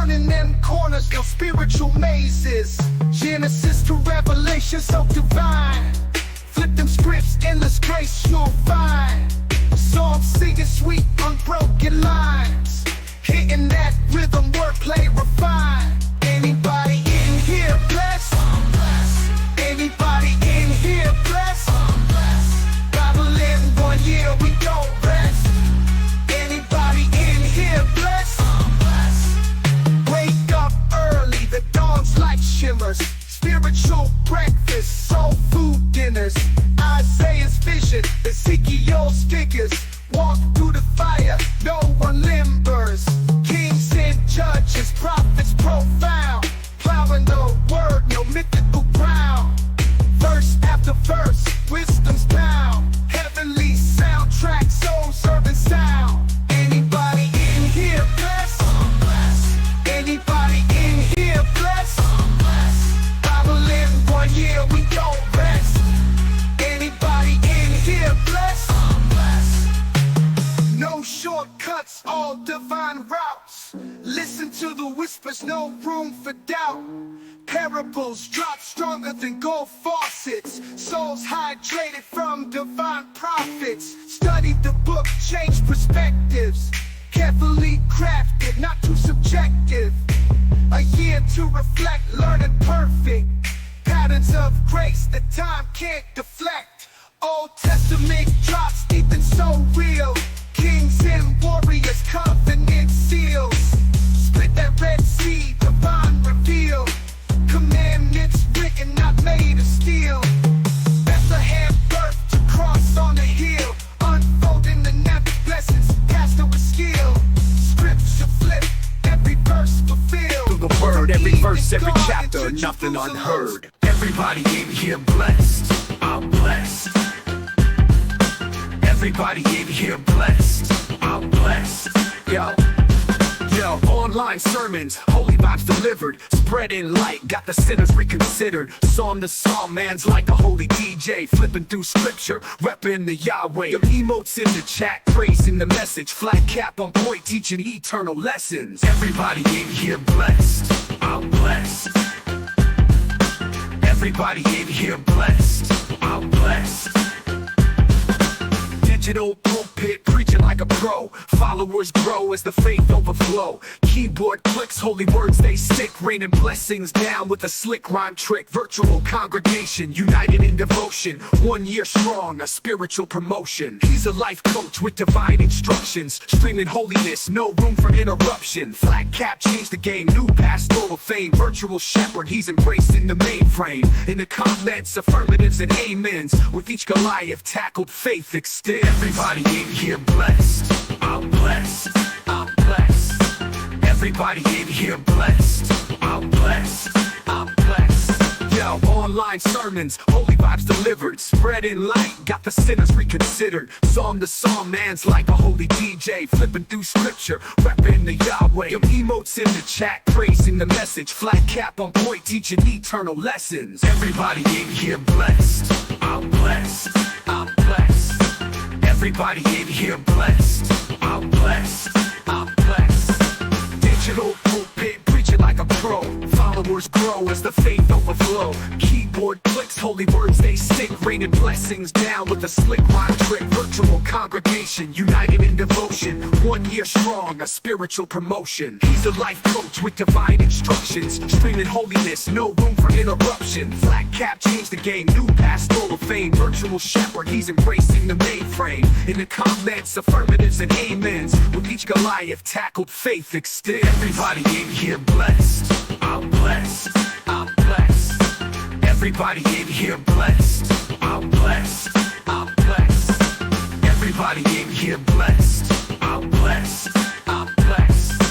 turning them corners, no spiritual mazes. Genesis to Revelation, so divine. Flip them scripts, endless grace you'll find. Psalms singing sweet, unbroken lines. Hitting that rhythm, wordplay refined. Anybody in here blessed? Anybody in here blessed? Bible in 1 year, we don't rest. Anybody in here blessed? Wake up early, the dawn's light shimmers. Spiritual breakfast, soul food dinners. Isaiah's vision, Ezekiel's figures. Walk through the fire, no one limbers. Kings and judges, prophets profound. Plowing the word, no mythical ground. Verse after verse, wisdom's bound. Heavenly soundtrack, soul serving sound. Anybody in here blessed? Anybody in here blessed? Bible in 1 year, we don't rest. Anybody in here blessed? No shortcuts, all divine routes. Listen to the whispers, no room for doubt. Parables drop stronger than gold faucets. Souls hydrated from divine prophets. Study the book, change perspectives. Carefully crafted, not too subjective. A year to reflect, learning perfect. Patterns of grace that time can't deflect. Old Testament drops deep and so real. Kings and warriors, covenant seals. Split that Red Sea, divine reveal. Commandments written, not made of steel. Bethlehem birth to cross on the hill. Unfolding the nappy blessings, pastor with skill. Scripture flip, every verse fulfilled. Through the word, every verse, every chapter, nothing unheard. Everybody in here blessed, I'm blessed. Everybody in here blessed, I'm blessed. Yo, online sermons, holy vibes delivered. Spreading light, got the sinners reconsidered. Psalm to psalm, man's like a holy DJ. Flipping through scripture, repping the Yahweh. Your emotes in the chat, praising the message. Flat cap on point, teaching eternal lessons. Everybody in here blessed, I'm blessed. Everybody in here blessed, I'm blessed. Digital pulpit, preaching like a pro. Followers grow as the faith overflow. Keyboard clicks, holy words they stick. Raining blessings down with a slick rhyme trick. Virtual congregation, united in devotion. 1 year strong, a spiritual promotion. He's a life coach with divine instructions. Streaming holiness, no room for interruption. Flat cap changed the game, new pastoral fame. Virtual shepherd, he's embracing the mainframe. In the comments, affirmatives and amens. With each Goliath tackled, faith extends. Everybody in here blessed, I'm blessed, I'm blessed. Everybody in here blessed, I'm blessed, I'm blessed. Yo, online sermons, holy vibes delivered. Spreading light, got the sinners reconsidered. Psalm to psalm, man's like a holy DJ. Flipping through scripture, repping the Yahweh. Your emotes in the chat, praising the message. Flat cap on point, teaching eternal lessons. Everybody in here blessed, I'm blessed, I'm blessed. Everybody in here blessed, I'm blessed, I'm blessed. Digital pulpit, preaching like a pro. Followers grow as the faith overflow. Keyboard clicks, holy words they stick. Raining blessings down with a slick rhyme trick. Virtual congregation, united in devotion. 1 year strong, a spiritual promotion. He's a life coach with divine instructions. Streaming holiness, no room for interruption. Flat cap changed the game, new pastoral fame. Virtual shepherd, he's embracing the mainframe. In the comments, affirmatives and amens. With each Goliath tackled, faith extends. Everybody in here blessed, I'm blessed, I'm blessed. Everybody in here blessed, I'm blessed, I'm blessed. Everybody in here blessed, I'm blessed, I'm blessed.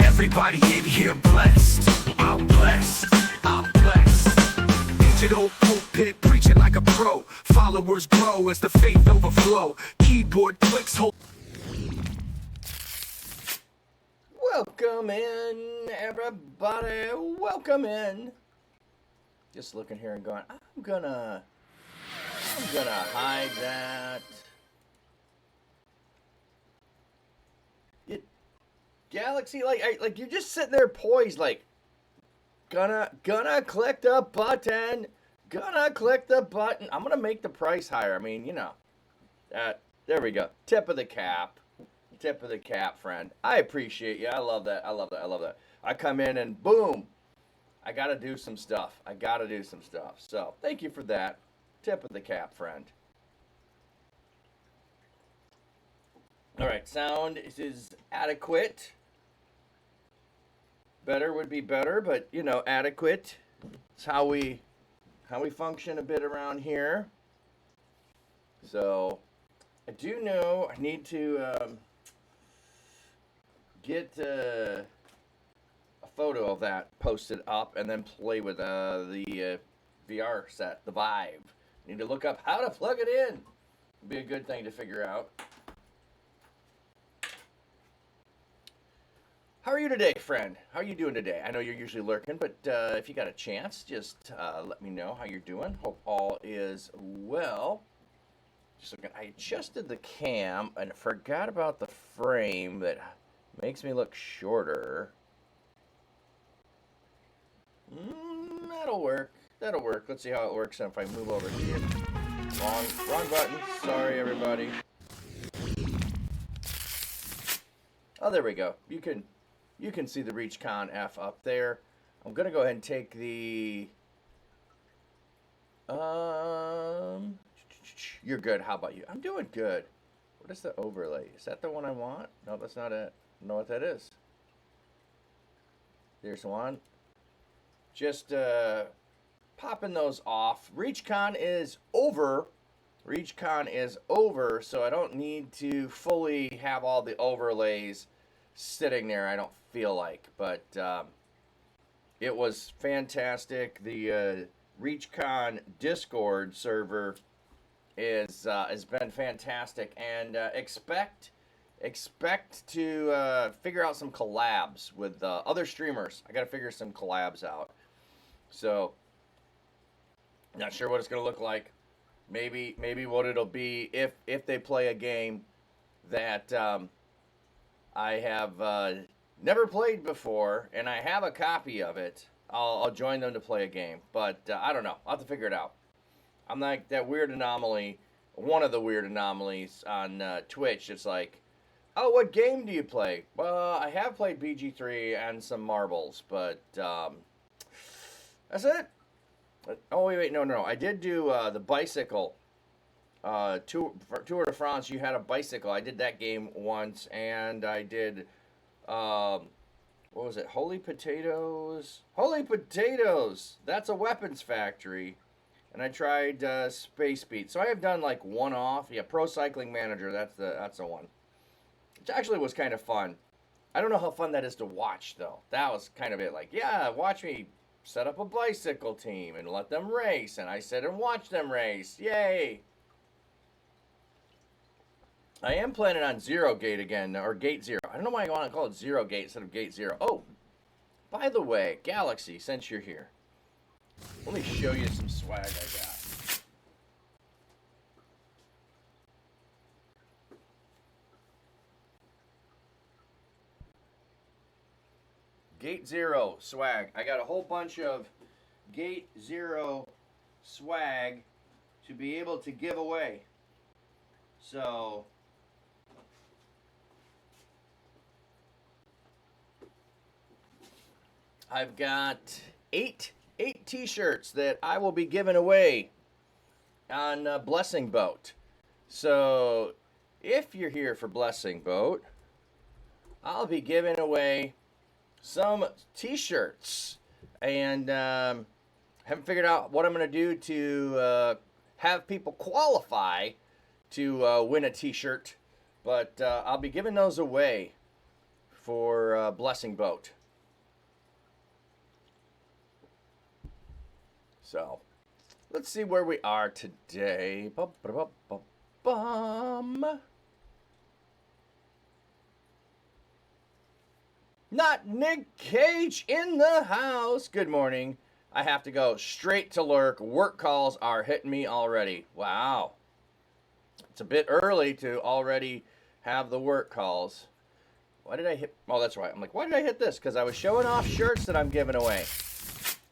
Everybody in here blessed, I'm blessed, I'm blessed. Digital pulpit, preaching like a pro. Followers grow as the faith overflow. Keyboard clicks, hold. Welcome in, everybody. Welcome in. Just looking here and going, I'm gonna hide that. Galaxy, like you're just sitting there poised, like gonna click the button, gonna click the button. I'm gonna make the price higher. I mean, there we go. Tip of the cap, friend. I appreciate you. I love that. I love that. I love that. I come in and boom, I gotta do some stuff. So thank you for that. Tip of the cap, friend. All right, sound is adequate. Better would be better, but adequate. It's how we function a bit around here. So I do know I need to get a photo of that posted up and then play with the VR set, the Vive. Need to look up how to plug it in. Be a good thing to figure out. How are you today, friend? How are you doing today? I know you're usually lurking, but if you got a chance, just let me know how you're doing. Hope all is well. Just looking, I adjusted the cam and forgot about the frame that makes me look shorter. That'll work. Let's see how it works if I move over here. Wrong button. Sorry, everybody. Oh, there we go. You can see the ReachCon F up there. I'm gonna go ahead and take the You're good. How about you? I'm doing good. What is the overlay? Is that the one I want? No, that's not it. I don't know what that is. There's one. Just popping those off. ReachCon is over. So I don't need to fully have all the overlays sitting there, I don't feel like. But it was fantastic. The ReachCon Discord server has been fantastic, and expect to figure out some collabs with other streamers. I got to figure some collabs out. So, not sure what it's going to look like. Maybe what it'll be if they play a game that I have never played before, and I have a copy of it. I'll join them to play a game, but I don't know. I'll have to figure it out. I'm like that weird anomaly, one of the weird anomalies on Twitch. It's like, oh, what game do you play? Well, I have played BG3 and some marbles, but that's it. Oh, wait, no. I did do the bicycle Tour de France. You had a bicycle. I did that game once, and I did, what was it? Holy Potatoes. That's a weapons factory. And I tried Space Beat. So I have done like one-off. Yeah, Pro Cycling Manager. That's the one. Which actually was kind of fun. I don't know how fun that is to watch, though. That was kind of it. Like, yeah, watch me set up a bicycle team and let them race. And I sit and watch them race. Yay! I am planning on Zero Gate again, or Gate Zero. I don't know why I want to call it Zero Gate instead of Gate Zero. Oh, by the way, Galaxy, since you're here, let me show you some swag I got. Gate Zero swag. I got a whole bunch of Gate Zero swag to be able to give away. So I've got eight t-shirts that I will be giving away on Blessing Boat. So if you're here for Blessing Boat, I'll be giving away some t-shirts, and haven't figured out what I'm going to do to have people qualify to win a t-shirt, but I'll be giving those away for Blessing Boat. So let's see where we are today. Not Nick Cage in the house. Good morning. I have to go straight to lurk. Work calls are hitting me already. Wow. It's a bit early to already have the work calls. Why did I hit? Oh, that's right. I'm like, why did I hit this? Because I was showing off shirts that I'm giving away.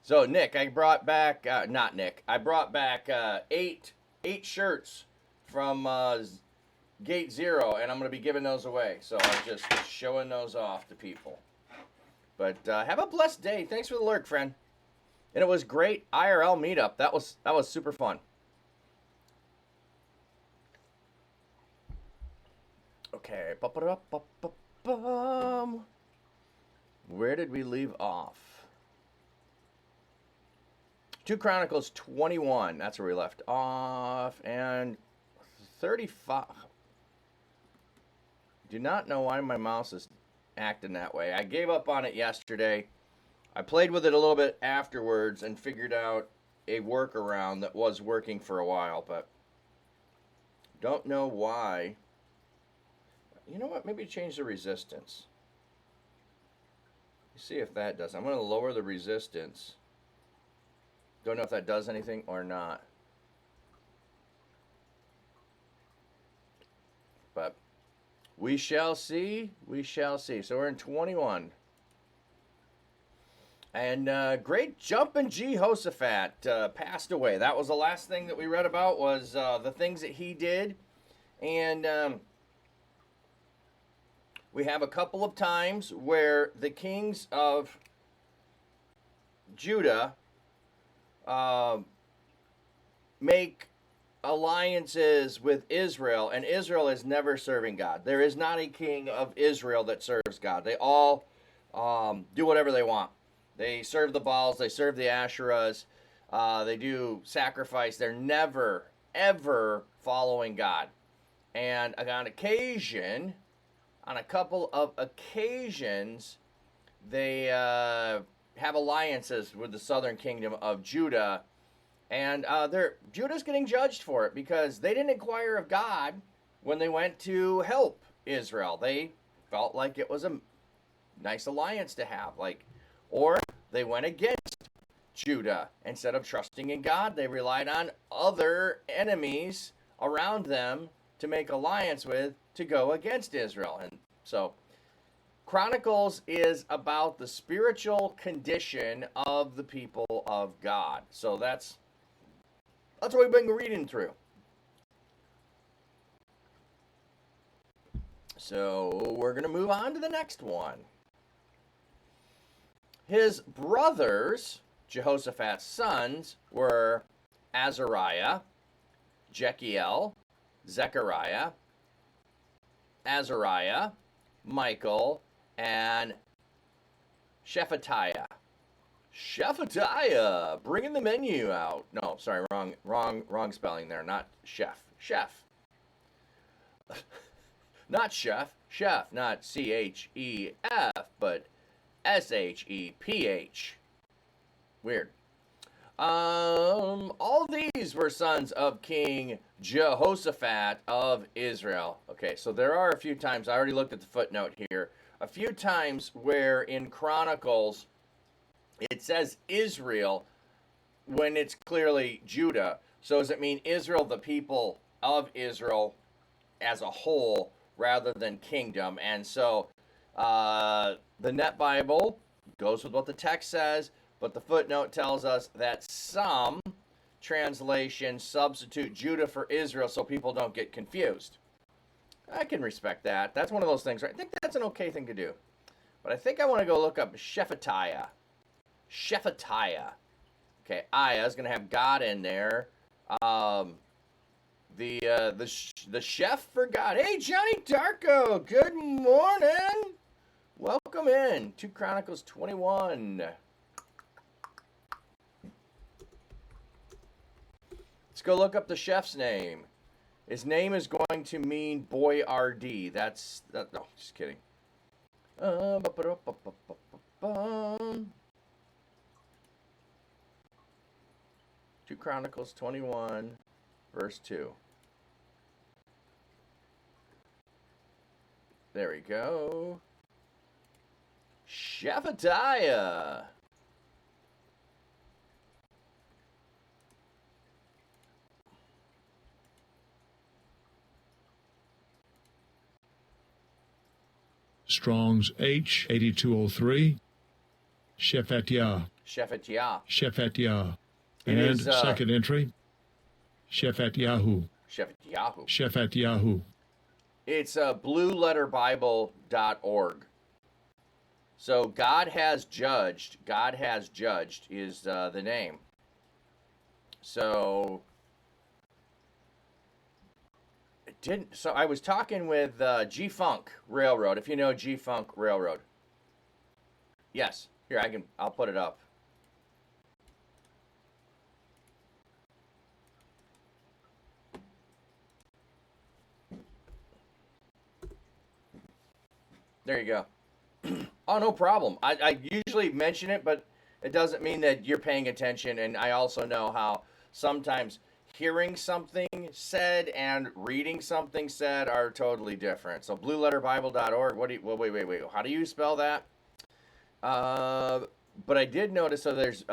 So Nick, I brought back not Nick. I brought back eight shirts from Gate Zero, and I'm gonna be giving those away. So I'm just showing those off to people. But have a blessed day. Thanks for the lurk, friend. And it was great IRL meetup. That was super fun. Okay. Where did we leave off? 2 Chronicles 21. That's where we left off. And 35. Do not know why my mouse is acting that way. I gave up on it yesterday. I played with it a little bit afterwards and figured out a workaround that was working for a while, but don't know why. You know what? Maybe change the resistance. See if that does. I'm going to lower the resistance. Don't know if that does anything or not. But we shall see. We shall see. So we're in 21. And great jumpin' Jehoshaphat passed away. That was the last thing that we read about, was the things that he did. And we have a couple of times where the kings of Judah make alliances with Israel, and Israel is never serving God. There is not a king of Israel that serves God. They all do whatever they want. They serve the Baals, they serve the Asherahs, they do sacrifice. They're never, ever following God. And on occasion, on a couple of occasions, they have alliances with the southern kingdom of Judah. And Judah's getting judged for it because they didn't inquire of God when they went to help Israel. They felt like it was a nice alliance to have. Or they went against Judah. Instead of trusting in God, they relied on other enemies around them to make alliance with to go against Israel. And so Chronicles is about the spiritual condition of the people of God. So that's what we've been reading through. So we're going to move on to the next one. His brothers, Jehoshaphat's sons, were Azariah, Jechiel, Zechariah, Azariah, Michael, and Shephatiah. Shephatiah, bringing the menu out. No, sorry, wrong spelling there. Not chef. Chef. Not chef. Chef. Not CHEF, but SHEPH. Weird. All these were sons of King Jehoshaphat of Israel. Okay, so there are a few times, I already looked at the footnote here, a few times where in Chronicles it says Israel when it's clearly Judah. So does it mean Israel, the people of Israel as a whole, rather than kingdom? And so the Net Bible goes with what the text says, but the footnote tells us that some translations substitute Judah for Israel so people don't get confused. I can respect that. That's one of those things, right? I think that's an okay thing to do. But I think I want to go look up Shephatiah. Shephatiah. Okay, Ayah is going to have God in there. The chef for God. Hey, Johnny Darko. Good morning. Welcome in. 2 Chronicles 21. Let's go look up the chef's name. His name is going to mean Boy RD. No, just kidding. 2 Chronicles 21, verse 2. There we go. Shephatiah. Strong's H8203. Shephet Shephet. Shephet. It And is, second entry, Shephet Yahu. Shephet. It's blueletterbible.org. So God has judged is the name. So it didn't. So I was talking with G-Funk Railroad. If you know G-Funk Railroad. Yes. Here I'll put it up. There you go. Oh, no problem. I usually mention it, but it doesn't mean that you're paying attention. And I also know how sometimes hearing something said and reading something said are totally different. So blueletterbible.org. Wait. How do you spell that? But I did notice, so there's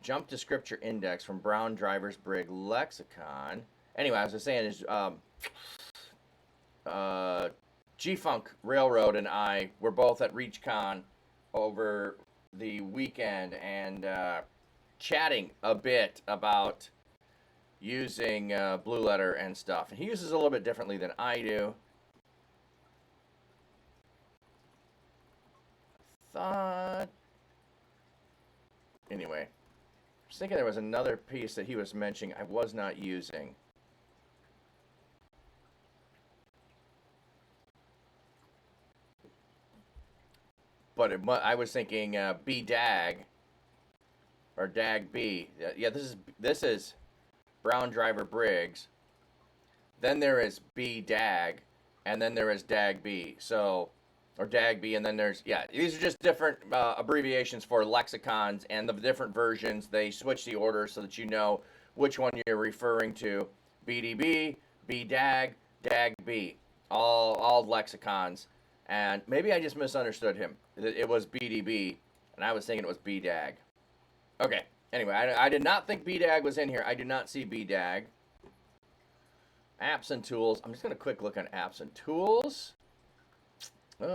Jump to Scripture Index from Brown Driver's Brig Lexicon. Anyway, I was just saying is G-Funk Railroad and I were both at ReachCon over the weekend and chatting a bit about using Blue Letter and stuff. And he uses a little bit differently than I do. Anyway, I was thinking there was another piece that he was mentioning I was not using. But I was thinking B-Dag or Dag B. Yeah, this is Brown Driver Briggs. Then there is B-Dag, and then there is Dag B. So, or Dag B, and then there's, yeah, these are just different abbreviations for lexicons and the different versions. They switch the order so that you know which one you're referring to. BDB, B-Dag, Dag B. All lexicons. And maybe I just misunderstood him. It was BDB, and I was thinking it was B-Dag. Okay, anyway, I did not think B-Dag was in here. I do not see B-Dag. Apps and tools. I'm just going to quick look on apps and tools. Which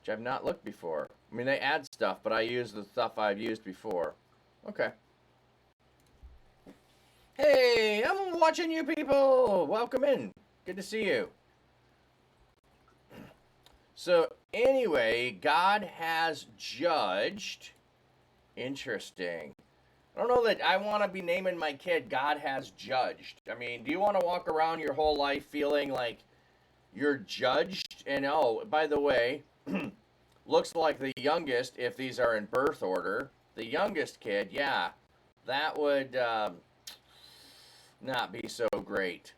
I've not looked before. I mean, they add stuff, but I use the stuff I've used before. Okay. Hey, I'm watching you people. Welcome in. Good to see you. So, anyway, God has judged. Interesting. I don't know that I want to be naming my kid God has judged. I mean, do you want to walk around your whole life feeling like you're judged? And oh, by the way, looks like the youngest, if these are in birth order, the youngest kid, yeah, that would not be so great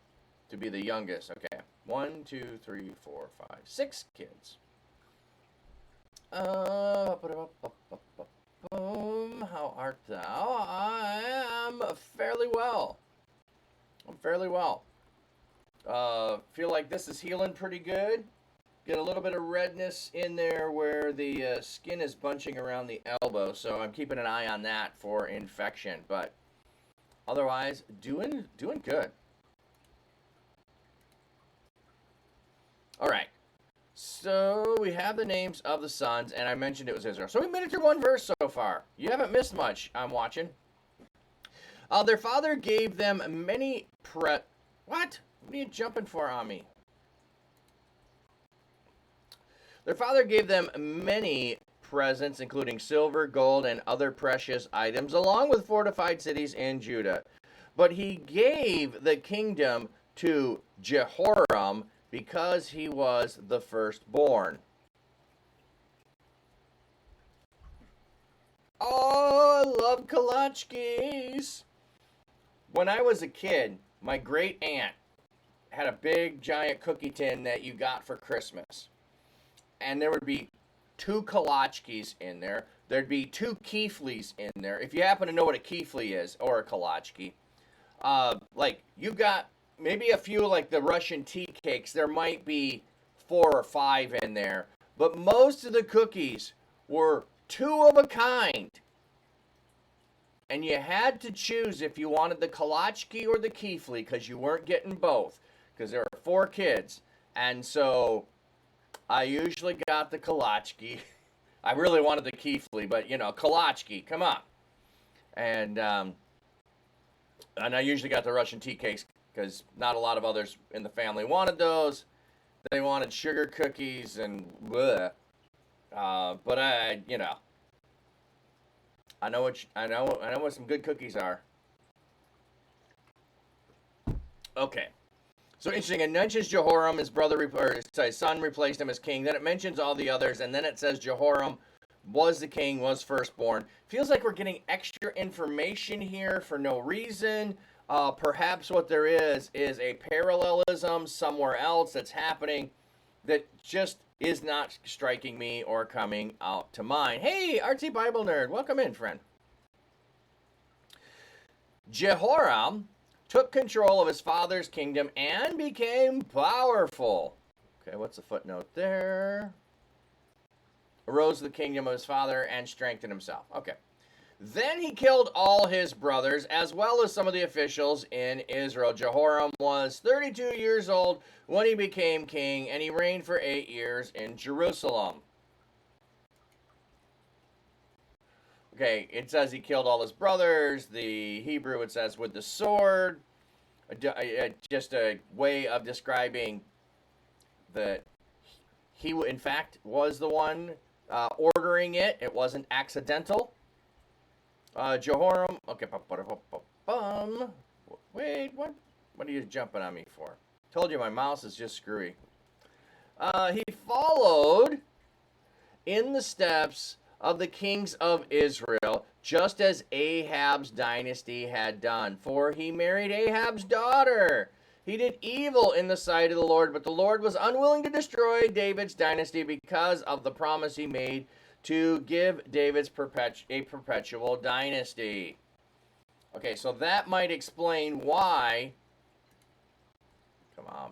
to be the youngest. Okay, 1, 2, 3, 4, 5, 6 kids. How art thou? I am fairly well. I'm fairly well. Feel like this is healing pretty good. Get a little bit of redness in there where the skin is bunching around the elbow, so I'm keeping an eye on that for infection. But otherwise, doing good. All right. So we have the names of the sons, and I mentioned it was Israel. So we made it through one verse so far. You haven't missed much, I'm watching. Their father gave them many What? What are you jumping for on me? Their father gave them many presents, including silver, gold, and other precious items, along with fortified cities in Judah. But he gave the kingdom to Jehoram because he was the firstborn. Oh, I love kolachkis. When I was a kid, my great aunt had a big giant cookie tin that you got for Christmas. And there would be 2 kolachkis in there. There'd be 2 keflis in there. If you happen to know what a kefli is, or a kolachki, like you've got maybe a few like the Russian tea cakes. There might be 4 or 5 in there. But most of the cookies were 2 of a kind. And you had to choose if you wanted the kolachki or the kefli because you weren't getting both. because there were 4 kids. And so I usually got the Kolachki. I really wanted the Keefly, but Kolachki, come on. And I usually got the Russian tea cakes because not a lot of others in the family wanted those. They wanted sugar cookies and bleh. But I know what some good cookies are. Okay. So interesting. It mentions Jehoram, his son replaced him as king. Then it mentions all the others, and then it says Jehoram was the king, was firstborn. Feels like we're getting extra information here for no reason. Perhaps what there is a parallelism somewhere else that's happening that just is not striking me or coming out to mind. Hey, Artsy Bible Nerd, welcome in, friend. Jehoram took control of his father's kingdom and became powerful. Okay, what's the footnote there? Arose the kingdom of his father and strengthened himself. Okay. Then he killed all his brothers as well as some of the officials in Israel. Jehoram was 32 years old when he became king, and he reigned for 8 years in Jerusalem. Okay, it says he killed all his brothers. The Hebrew, it says with the sword. Just a way of describing that he, in fact, was the one ordering it. It wasn't accidental. Jehoram. Okay. Wait, what? What are you jumping on me for? Told you my mouse is just screwy. He followed in the steps of the kings of Israel, just as Ahab's dynasty had done. For he married Ahab's daughter. He did evil in the sight of the Lord, but the Lord was unwilling to destroy David's dynasty because of the promise he made to give David's a perpetual dynasty. Okay, so that might explain why. Come on.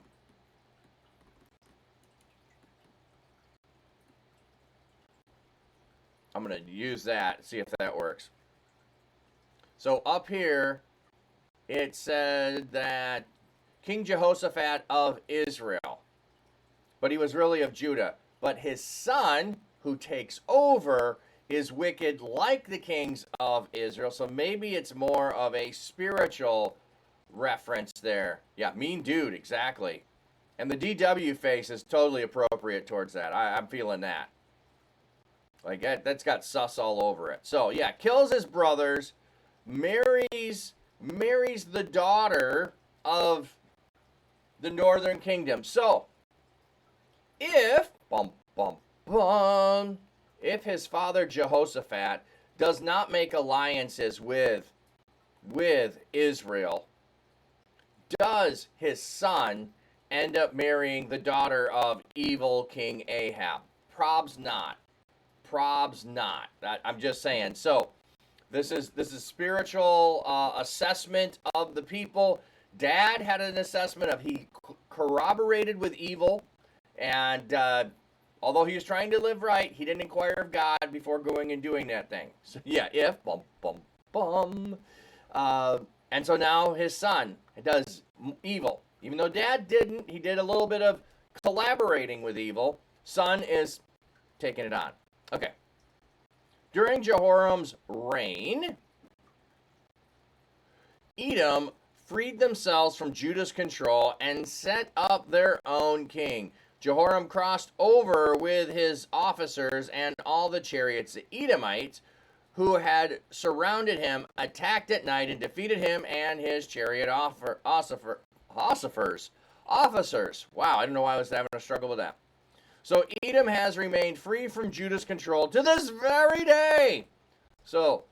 I'm going to use that, see if that works. So up here, it said that King Jehoshaphat of Israel, but he was really of Judah. But his son, who takes over, is wicked like the kings of Israel. So maybe it's more of a spiritual reference there. Yeah, mean dude, exactly. And the DW face is totally appropriate towards that. I'm feeling that. Like that's got sus all over it. So yeah, kills his brothers, marries the daughter of the northern kingdom. So if if his father Jehoshaphat does not make alliances with Israel, does his son end up marrying the daughter of evil King Ahab? Probs not. I'm just saying. So this is spiritual assessment of the people. Dad had an assessment of he corroborated with evil, and although he was trying to live right, he didn't inquire of God before going and doing that thing. So yeah, and so now his son does evil. Even though Dad didn't, he did a little bit of collaborating with evil. Son is taking it on. Okay. During Jehoram's reign, Edom freed themselves from Judah's control and set up their own king. Jehoram crossed over with his officers and all the chariots. The Edomites, who had surrounded him, attacked at night and defeated him and his chariot officers. Wow, I don't know why I was having a struggle with that. So Edom has remained free from Judah's control to this very day. So,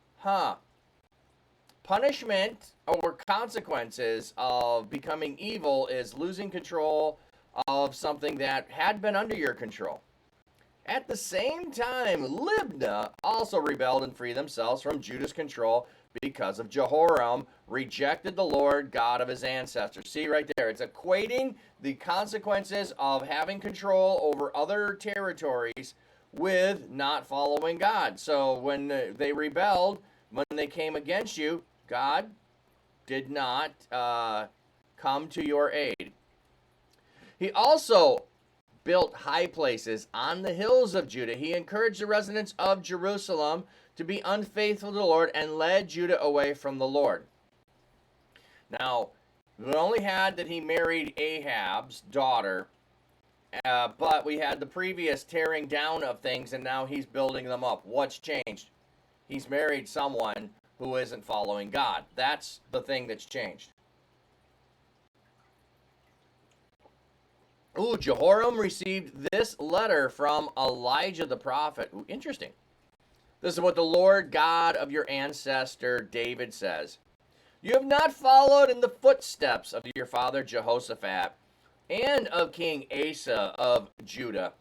punishment or consequences of becoming evil is losing control of something that had been under your control. At the same time, Libnah also rebelled and freed themselves from Judah's control because of Jehoram rejected the Lord God of his ancestors. See right there, it's equating the consequences of having control over other territories with not following God. So when they rebelled, when they came against you, God did not come to your aid. He also built high places on the hills of Judah. He encouraged the residents of Jerusalem to be unfaithful to the Lord and led Judah away from the Lord. Now, we only had that he married Ahab's daughter, but we had the previous tearing down of things, and now he's building them up. What's changed? He's married someone who isn't following God. That's the thing that's changed. Ooh, Jehoram received this letter from Elijah the prophet. Ooh, interesting. This is what the Lord God of your ancestor David says. You have not followed in the footsteps of your father Jehoshaphat and of King Asa of Judah,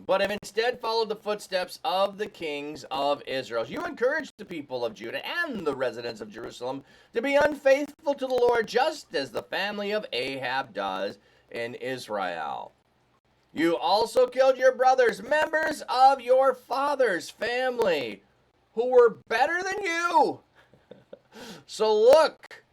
but have instead followed the footsteps of the kings of Israel. You encouraged the people of Judah and the residents of Jerusalem to be unfaithful to the Lord, just as the family of Ahab does in Israel. You also killed your brothers, members of your father's family, who were better than you. So look,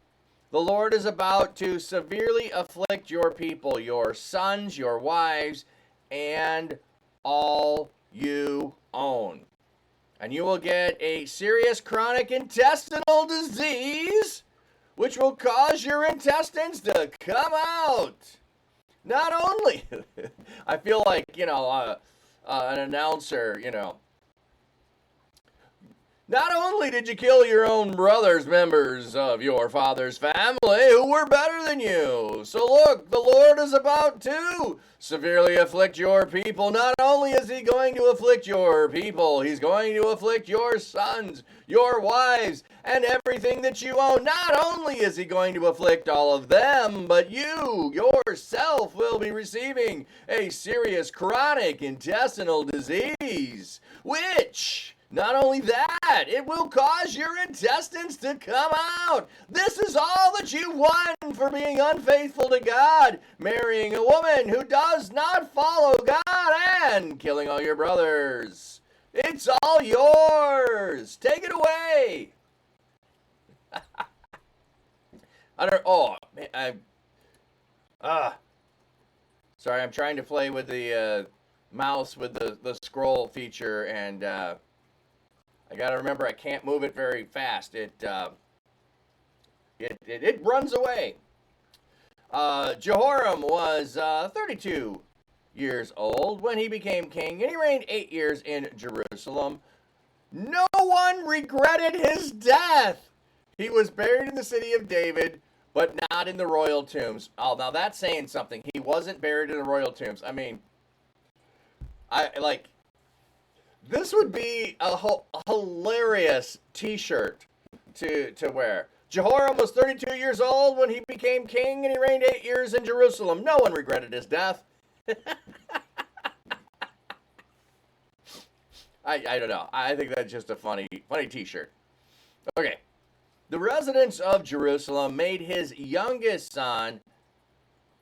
the Lord is about to severely afflict your people, your sons, your wives, and all you own. And you will get a serious chronic intestinal disease, which will cause your intestines to come out. Not only, I feel like, an announcer, Not only did you kill your own brothers, members of your father's family, who were better than you. So look, the Lord is about to severely afflict your people. Not only is he going to afflict your people, he's going to afflict your sons, your wives, and everything that you own. Not only is he going to afflict all of them, but you yourself will be receiving a serious chronic intestinal disease, which... not only that, it will cause your intestines to come out. This is all that you won for being unfaithful to God, marrying a woman who does not follow God, and killing all your brothers. It's all yours. Take it away. Sorry, I'm trying to play with the mouse with the scroll feature, and I gotta remember I can't move it very fast. It runs away. Jehoram was 32 years old when he became king, and he reigned 8 years in Jerusalem. No one regretted his death. He was buried in the city of David, but not in the royal tombs. Oh, now that's saying something. He wasn't buried in the royal tombs. I mean, this would be a hilarious t-shirt to wear. Jehoram was 32 years old when he became king, and he reigned 8 years in Jerusalem. No one regretted his death. I don't know. I think that's just a funny t-shirt. Okay. The residents of Jerusalem made his youngest son,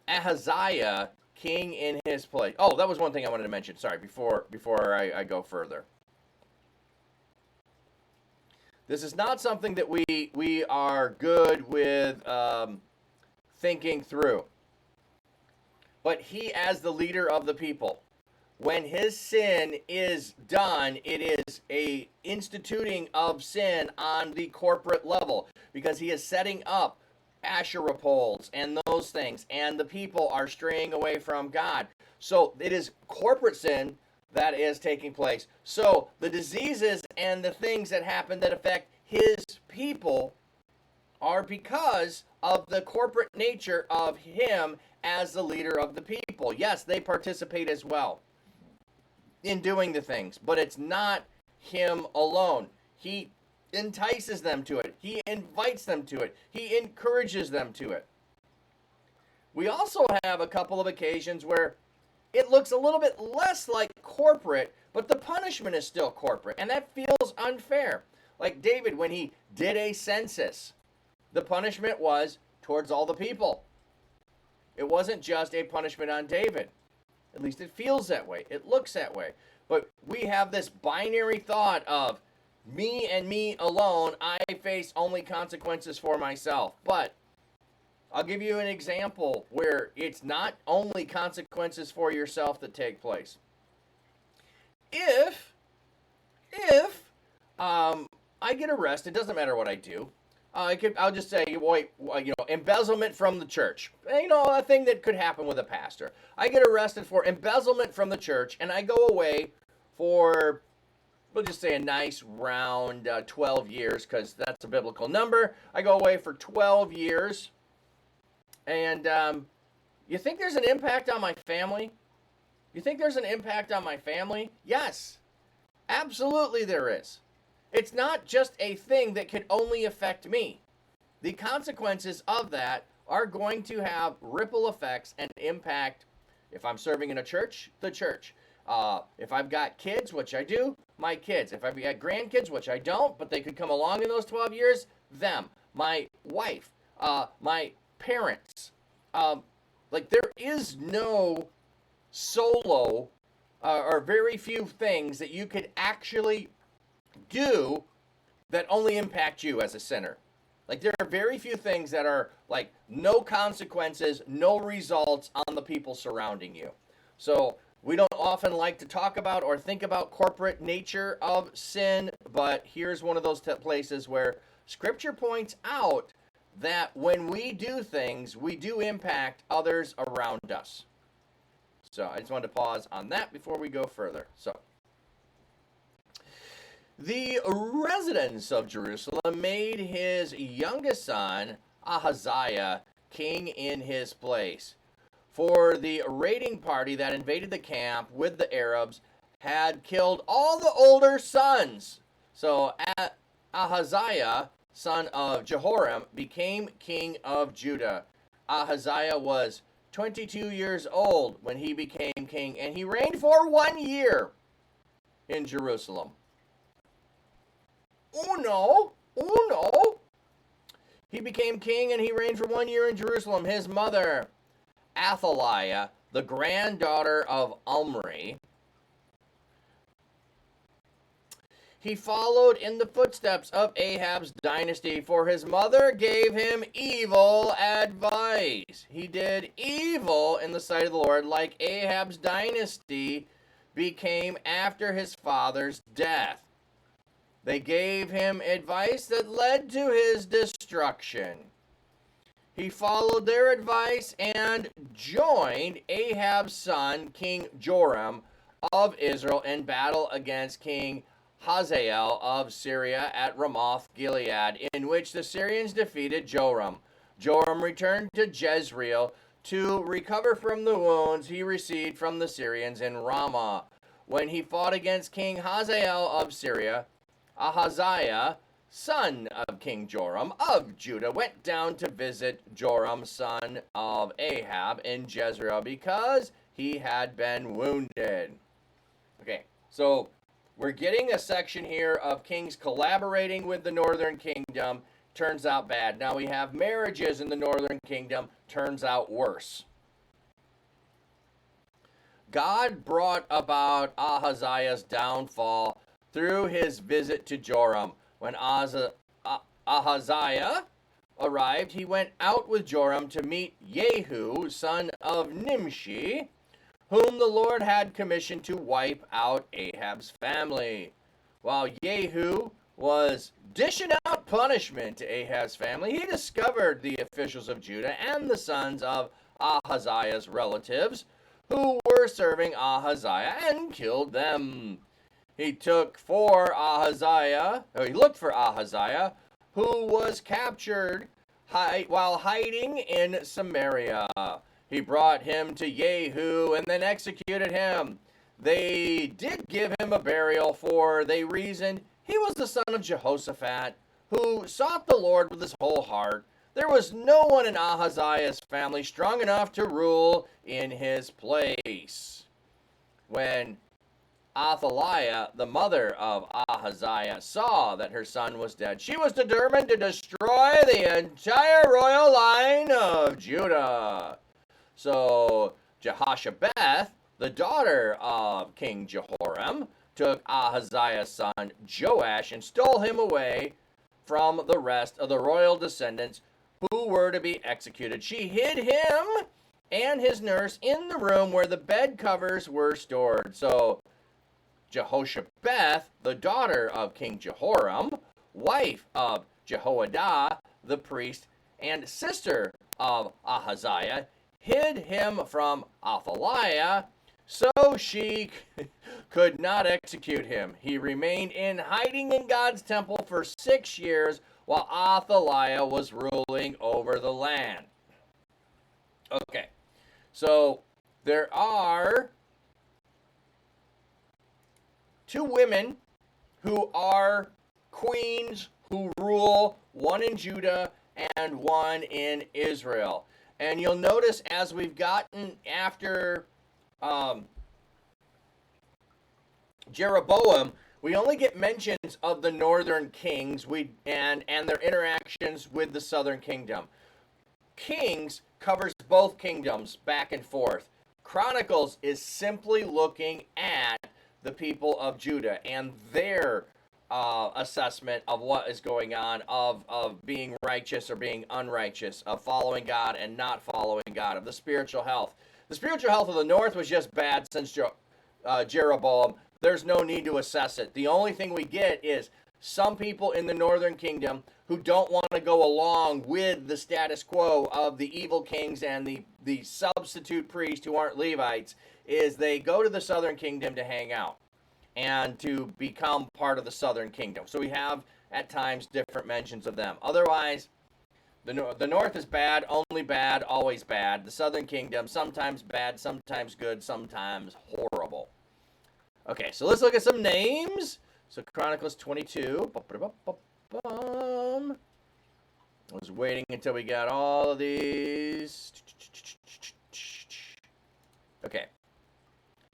Ahaziah, king in his place. Oh, that was one thing I wanted to mention. Sorry, before I go further. This is not something that we are good with thinking through. But he, as the leader of the people, when his sin is done, it is a instituting of sin on the corporate level, because he is setting up Asherah poles and those things, and the people are straying away from God. So it is corporate sin that is taking place. So the diseases and the things that happen that affect his people are because of the corporate nature of him as the leader of the people. Yes, they participate as well in doing the things, but it's not him alone. He entices them to it. He invites them to it. He encourages them to it. We also have a couple of occasions where it looks a little bit less like corporate, but the punishment is still corporate, and that feels unfair. Like David, when he did a census, the punishment was towards all the people. It wasn't just a punishment on David. At least it feels that way. It looks that way. But we have this binary thought of me and me alone. I face only consequences for myself. But I'll give you an example where it's not only consequences for yourself that take place. If I get arrested, doesn't matter what I do. I'll just say, wait, embezzlement from the church. A thing that could happen with a pastor. I get arrested for embezzlement from the church, and I go away for, we'll just say a nice round 12 years, because that's a biblical number. I go away for 12 years, and you think there's an impact on my family? You think there's an impact on my family? Yes, absolutely there is. It's not just a thing that could only affect me. The consequences of that are going to have ripple effects and impact. If I'm serving in a church, the church. If I've got kids, which I do, my kids. If I've got grandkids, which I don't, but they could come along in those 12 years, them. My wife, my parents. There is no solo or very few things that you could actually do that only impact you as a sinner. There are very few things that are no consequences, no results on the people surrounding you. So we don't often like to talk about or think about corporate nature of sin, but here's one of those places where Scripture points out that when we do things, we do impact others around us. So I just wanted to pause on that before we go further. So the residents of Jerusalem made his youngest son, Ahaziah, king in his place. For the raiding party that invaded the camp with the Arabs had killed all the older sons. So Ahaziah, son of Jehoram, became king of Judah. Ahaziah was 22 years old when he became king, and he reigned for 1 year in Jerusalem. Oh no. He became king and he reigned for 1 year in Jerusalem. His mother, Athaliah, the granddaughter of Omri, he followed in the footsteps of Ahab's dynasty, for his mother gave him evil advice. He did evil in the sight of the Lord, like Ahab's dynasty became after his father's death. They gave him advice that led to his destruction. He followed their advice and joined Ahab's son, King Joram of Israel, in battle against King Hazael of Syria at Ramoth Gilead, in which the Syrians defeated Joram. Joram returned to Jezreel to recover from the wounds he received from the Syrians in Ramah. When he fought against King Hazael of Syria, Ahaziah, son of King Joram of Judah, went down to visit Joram, son of Ahab, in Jezreel because he had been wounded. Okay, so we're getting a section here of kings collaborating with the northern kingdom. Turns out bad. Now we have marriages in the northern kingdom. Turns out worse. God brought about Ahaziah's downfall through his visit to Joram. When Ahaziah arrived, he went out with Joram to meet Jehu, son of Nimshi, whom the Lord had commissioned to wipe out Ahab's family. While Jehu was dishing out punishment to Ahab's family, he discovered the officials of Judah and the sons of Ahaziah's relatives who were serving Ahaziah and killed them. He looked for Ahaziah, who was captured while hiding in Samaria. He brought him to Jehu and then executed him. They did give him a burial, for they reasoned he was the son of Jehoshaphat, who sought the Lord with his whole heart. There was no one in Ahaziah's family strong enough to rule in his place. When Athaliah, the mother of Ahaziah, saw that her son was dead, she was determined to destroy the entire royal line of Judah. So Jehoshabeth, the daughter of King Jehoram, took Ahaziah's son Joash and stole him away from the rest of the royal descendants who were to be executed. She hid him and his nurse in the room where the bed covers were stored. So Jehoshabeth, the daughter of King Jehoram, wife of Jehoiada, the priest, and sister of Ahaziah, hid him from Athaliah, so she could not execute him. He remained in hiding in God's temple for 6 years while Athaliah was ruling over the land. Okay, so there are 2 women who are queens who rule, one in Judah and one in Israel. And you'll notice as we've gotten after Jeroboam, we only get mentions of the northern kings and their interactions with the southern kingdom. Kings covers both kingdoms back and forth. Chronicles is simply looking at the people of Judah and their assessment of what is going on, of being righteous or being unrighteous, of following God and not following God, of the spiritual health. The spiritual health of the north was just bad since Jeroboam. There's no need to assess it. The only thing we get is some people in the northern kingdom who don't want to go along with the status quo of the evil kings and the substitute priests who aren't Levites, is they go to the southern kingdom to hang out and to become part of the southern kingdom. So we have, at times, different mentions of them. Otherwise, the north is bad, only bad, always bad. The southern kingdom, sometimes bad, sometimes good, sometimes horrible. Okay, so let's look at some names. So Chronicles 22. I was waiting until we got all of these. Okay.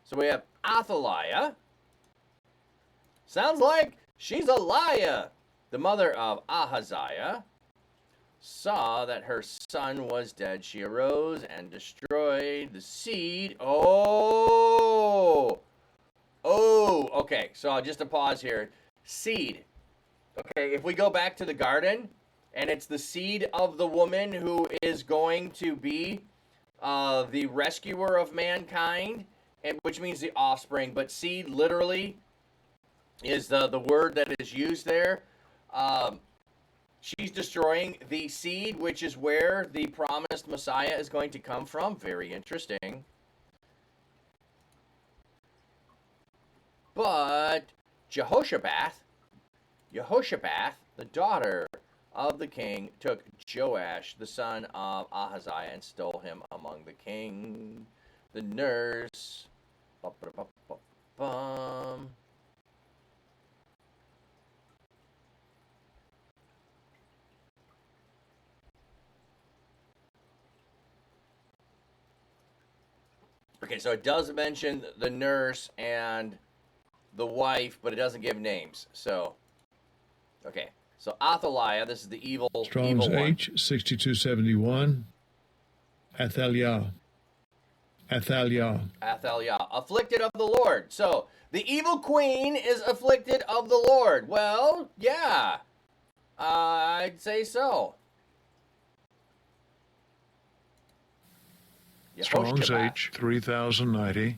So we have Athaliah. Sounds like she's a liar. The mother of Ahaziah saw that her son was dead. She arose and destroyed the seed. Oh, okay. So just a pause here. Seed. Okay, if we go back to the garden, and it's the seed of the woman who is going to be the rescuer of mankind, and which means the offspring. But seed literally is the word that is used there. She's destroying the seed, which is where the promised Messiah is going to come from. Very interesting. But Jehoshabeth, the daughter of the king, took Joash, the son of Ahaziah, and stole him among the king. The nurse. Okay, so it does mention the nurse and the wife, but it doesn't give names. So, okay. So Athaliah, this is the evil Strong's one. H 6271. Athaliah. Afflicted of the Lord. So the evil queen is afflicted of the Lord. Well, yeah, I'd say so. Strong's H 3090.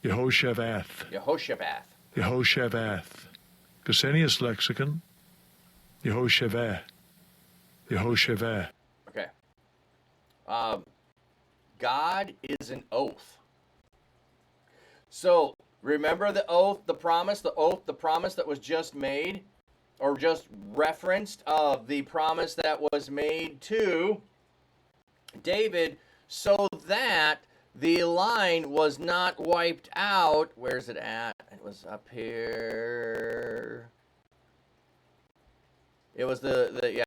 Jehoshaphat. Gesenius lexicon. Jehoshaphat. Okay. God is an oath. So remember the oath, the promise that was just made, or just referenced, of the promise that was made to David, so that the line was not wiped out. Where's it at? It was up here. It was yeah.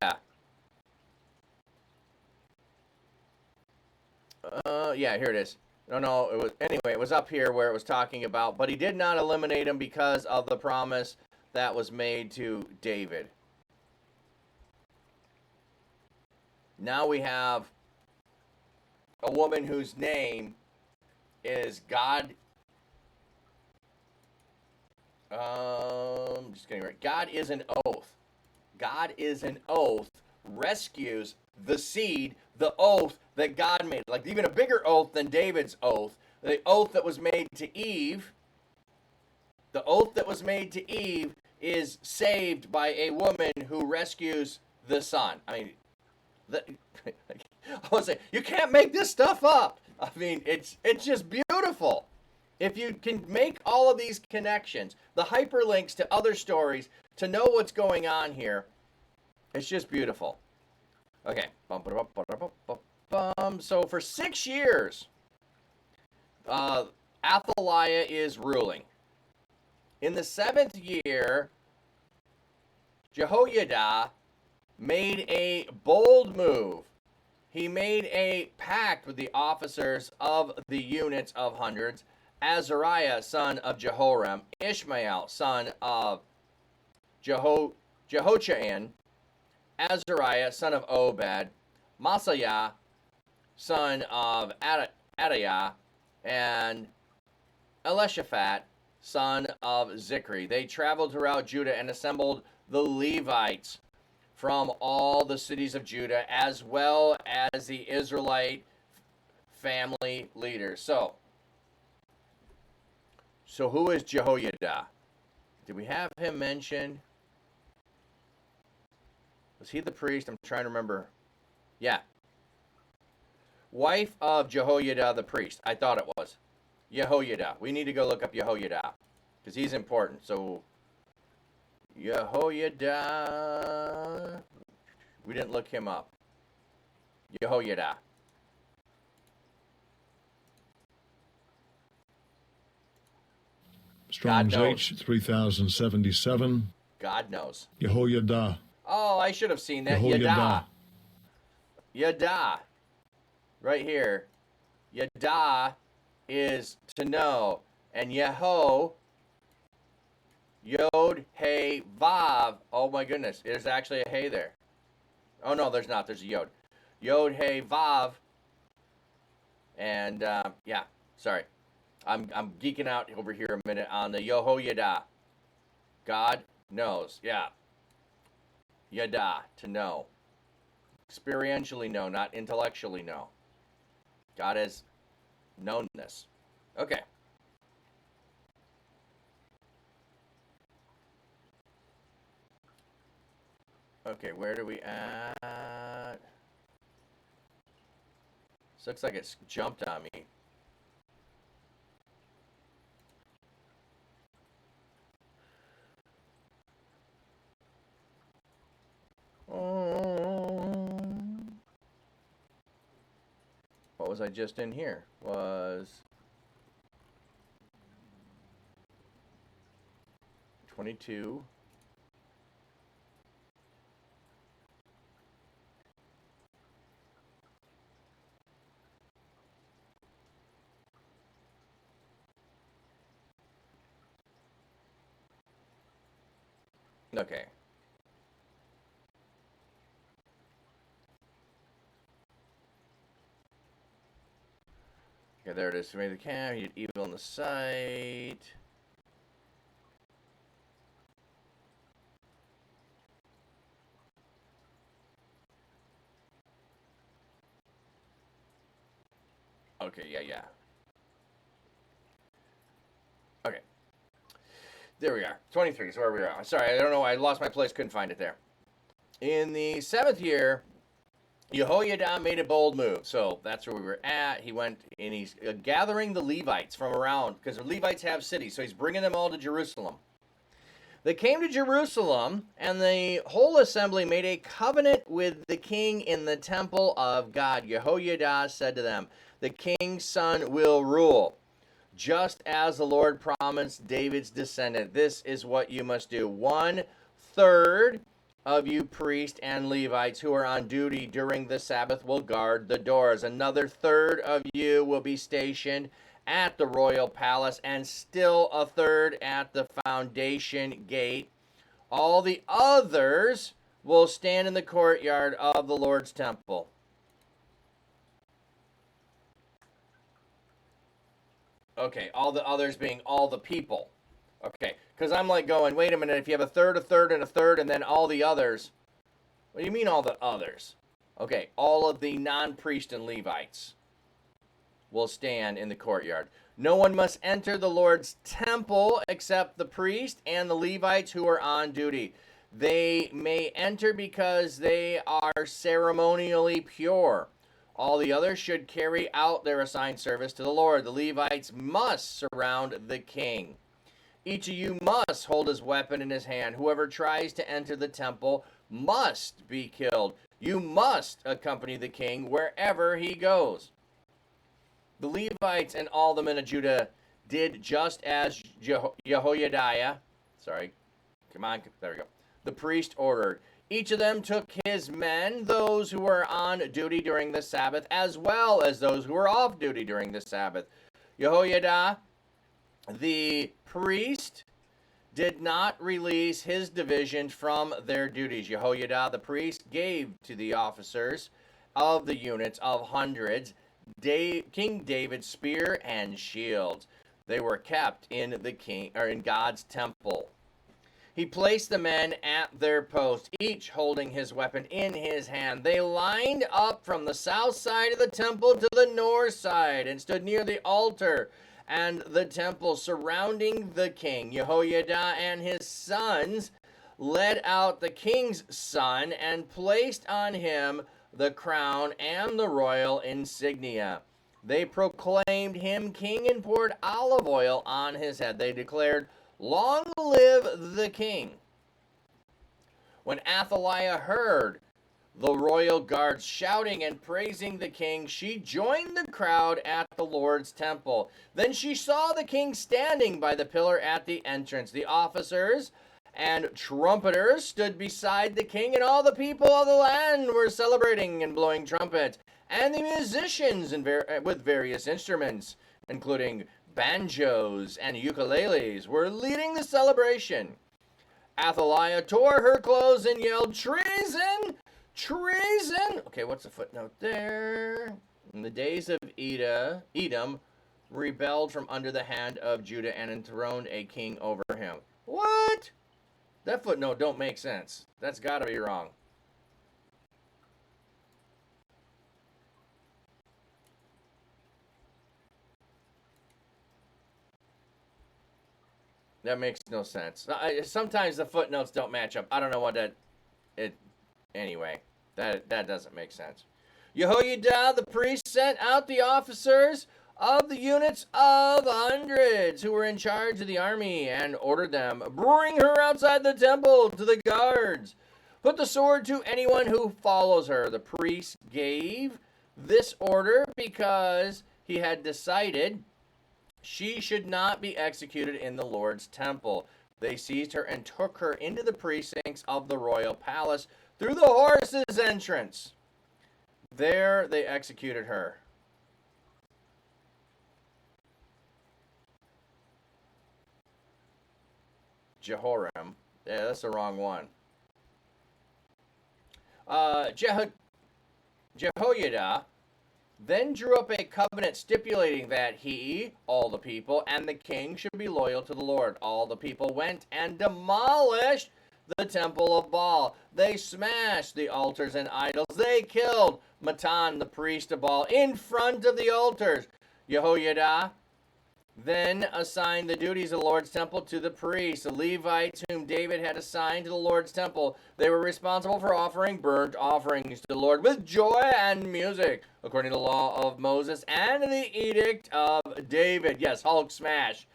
Yeah, here it is. No, it was up here where it was talking about, but he did not eliminate him because of the promise that was made to David. Now we have a woman whose name is God. Just getting right. God is an oath. God is an oath. Rescues the seed, the oath that God made. Like even a bigger oath than David's oath. The oath that was made to Eve. The oath that was made to Eve is saved by a woman who rescues the son. I mean, I was saying, you can't make this stuff up. I mean, it's just beautiful. If you can make all of these connections, the hyperlinks to other stories, to know what's going on here, it's just beautiful. Okay. So for 6 years, Athaliah is ruling. In the 7th year, Jehoiada made a bold move. He made a pact with the officers of the units of hundreds, Azariah, son of Jehoram, Ishmael, son of Jehoiachin, Azariah, son of Obed, Masaiah, son of Adaiah, and Elishaphat, son of Zikri. They traveled throughout Judah and assembled the Levites from all the cities of Judah, as well as the Israelite family leaders. So who is Jehoiada? Did we have him mentioned? Was he the priest? I'm trying to remember. Yeah. Wife of Jehoiada the priest. I thought it was. Jehoiada. We need to go look up Jehoiada because he's important. So Jehoiada. We didn't look him up. Jehoiada. Strong's H 3077. God knows. Jehoiada. Oh, I should have seen that. Jehoiada. Yada. Right here. Yada is to know. And Yeho, Yod, Hey, Vav. Oh my goodness. There's actually a Hey there. Oh no, there's not. There's a Yod. Yod, Hey, Vav. And yeah, sorry. I'm geeking out over here a minute on the Yehoiada. God knows. Yeah. Yada, to know. Experientially know, not intellectually know. God has known this. Okay. Okay, where do we at? This looks like it's jumped on me. What was I just in here? Was 22. Okay. Okay, there it is. So maybe the cam, you evil on the site. Okay, yeah. Okay. There we are. 23 is where we are. Sorry, I don't know. I lost my place. Couldn't find it there. In the 7th year, Jehoiada made a bold move. So that's where we were at. He went and he's gathering the Levites from around because the Levites have cities. So he's bringing them all to Jerusalem. They came to Jerusalem, and the whole assembly made a covenant with the king in the temple of God. Jehoiada said to them, "The king's son will rule, just as the Lord promised David's descendant. This is what you must do. 1/3 of you priests and Levites who are on duty during the Sabbath will guard the doors. Another 1/3 of you will be stationed at the royal palace, and still 1/3 at the foundation gate. All the others will stand in the courtyard of the Lord's temple." Okay, all the others being all the people. Okay, because I'm like going, wait a minute, if you have 1/3, 1/3, and 1/3, and then all the others, what do you mean all the others? Okay, all of the non-priest and Levites will stand in the courtyard. No one must enter the Lord's temple except the priest and the Levites who are on duty. They may enter because they are ceremonially pure. All the others should carry out their assigned service to the Lord. The Levites must surround the king. Each of you must hold his weapon in his hand. Whoever tries to enter the temple must be killed. You must accompany the king wherever he goes. The Levites and all the men of Judah did just as Jehoiada, the priest ordered. Each of them took his men, those who were on duty during the Sabbath, as well as those who were off duty during the Sabbath. Jehoiada, the priest, did not release his division from their duties. Jehoiada, the priest, gave to the officers of the units of hundreds King David's spear and shields. They were kept in God's temple. He placed the men at their post, each holding his weapon in his hand. They lined up from the south side of the temple to the north side and stood near the altar and the temple surrounding the king. Jehoiada and his sons led out the king's son and placed on him the crown and the royal insignia. They proclaimed him king and poured olive oil on his head. They declared, "Long live the king." When Athaliah heard the royal guards shouting and praising the king, she joined the crowd at the Lord's temple. Then she saw the king standing by the pillar at the entrance. The officers and trumpeters stood beside the king, and all the people of the land were celebrating and blowing trumpets. And the musicians with various instruments, including banjos and ukuleles, were leading the celebration. Athaliah tore her clothes and yelled, "Treason! Treason!" Okay, what's the footnote there? In the days of Edom rebelled from under the hand of Judah and enthroned a king over him. What? That footnote don't make sense. That's got to be wrong. That makes no sense. Sometimes the footnotes don't match up. I don't know what anyway, that doesn't make sense. Jehoiada the priest sent out the officers of the units of hundreds who were in charge of the army and ordered them, "Bring her outside the temple to the guards. Put the sword to anyone who follows her." The priest gave this order because he had decided she should not be executed in the Lord's temple. They seized her and took her into the precincts of the royal palace through the horses' entrance. There they executed her. Jehoram. Yeah, that's the wrong one. Jehoiada then drew up a covenant stipulating that he, all the people, and the king should be loyal to the Lord. All the people went and demolished the temple of Baal. They smashed the altars and idols. They killed Matan, the priest of Baal, in front of the altars. Jehoiada then assigned the duties of the Lord's temple to the priests, the Levites whom David had assigned to the Lord's temple. They were responsible for offering burnt offerings to the Lord with joy and music, according to the law of Moses and the edict of David. Yes, Hulk smash.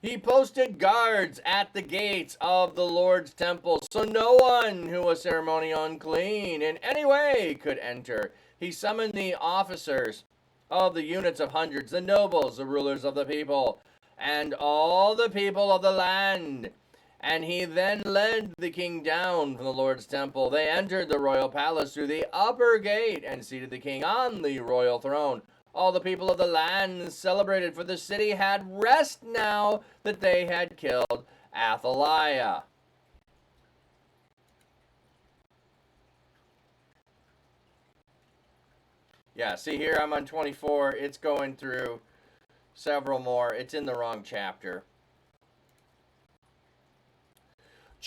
He posted guards at the gates of the Lord's temple, so no one who was ceremonially unclean in any way could enter. He summoned the officers of the units of hundreds, the nobles, the rulers of the people, and all the people of the land. And he then led the king down from the Lord's temple. They entered the royal palace through the upper gate and seated the king on the royal throne. All the people of the land celebrated, for the city had rest now that they had killed Athaliah. Yeah, see here I'm on 24. It's going through several more. It's in the wrong chapter.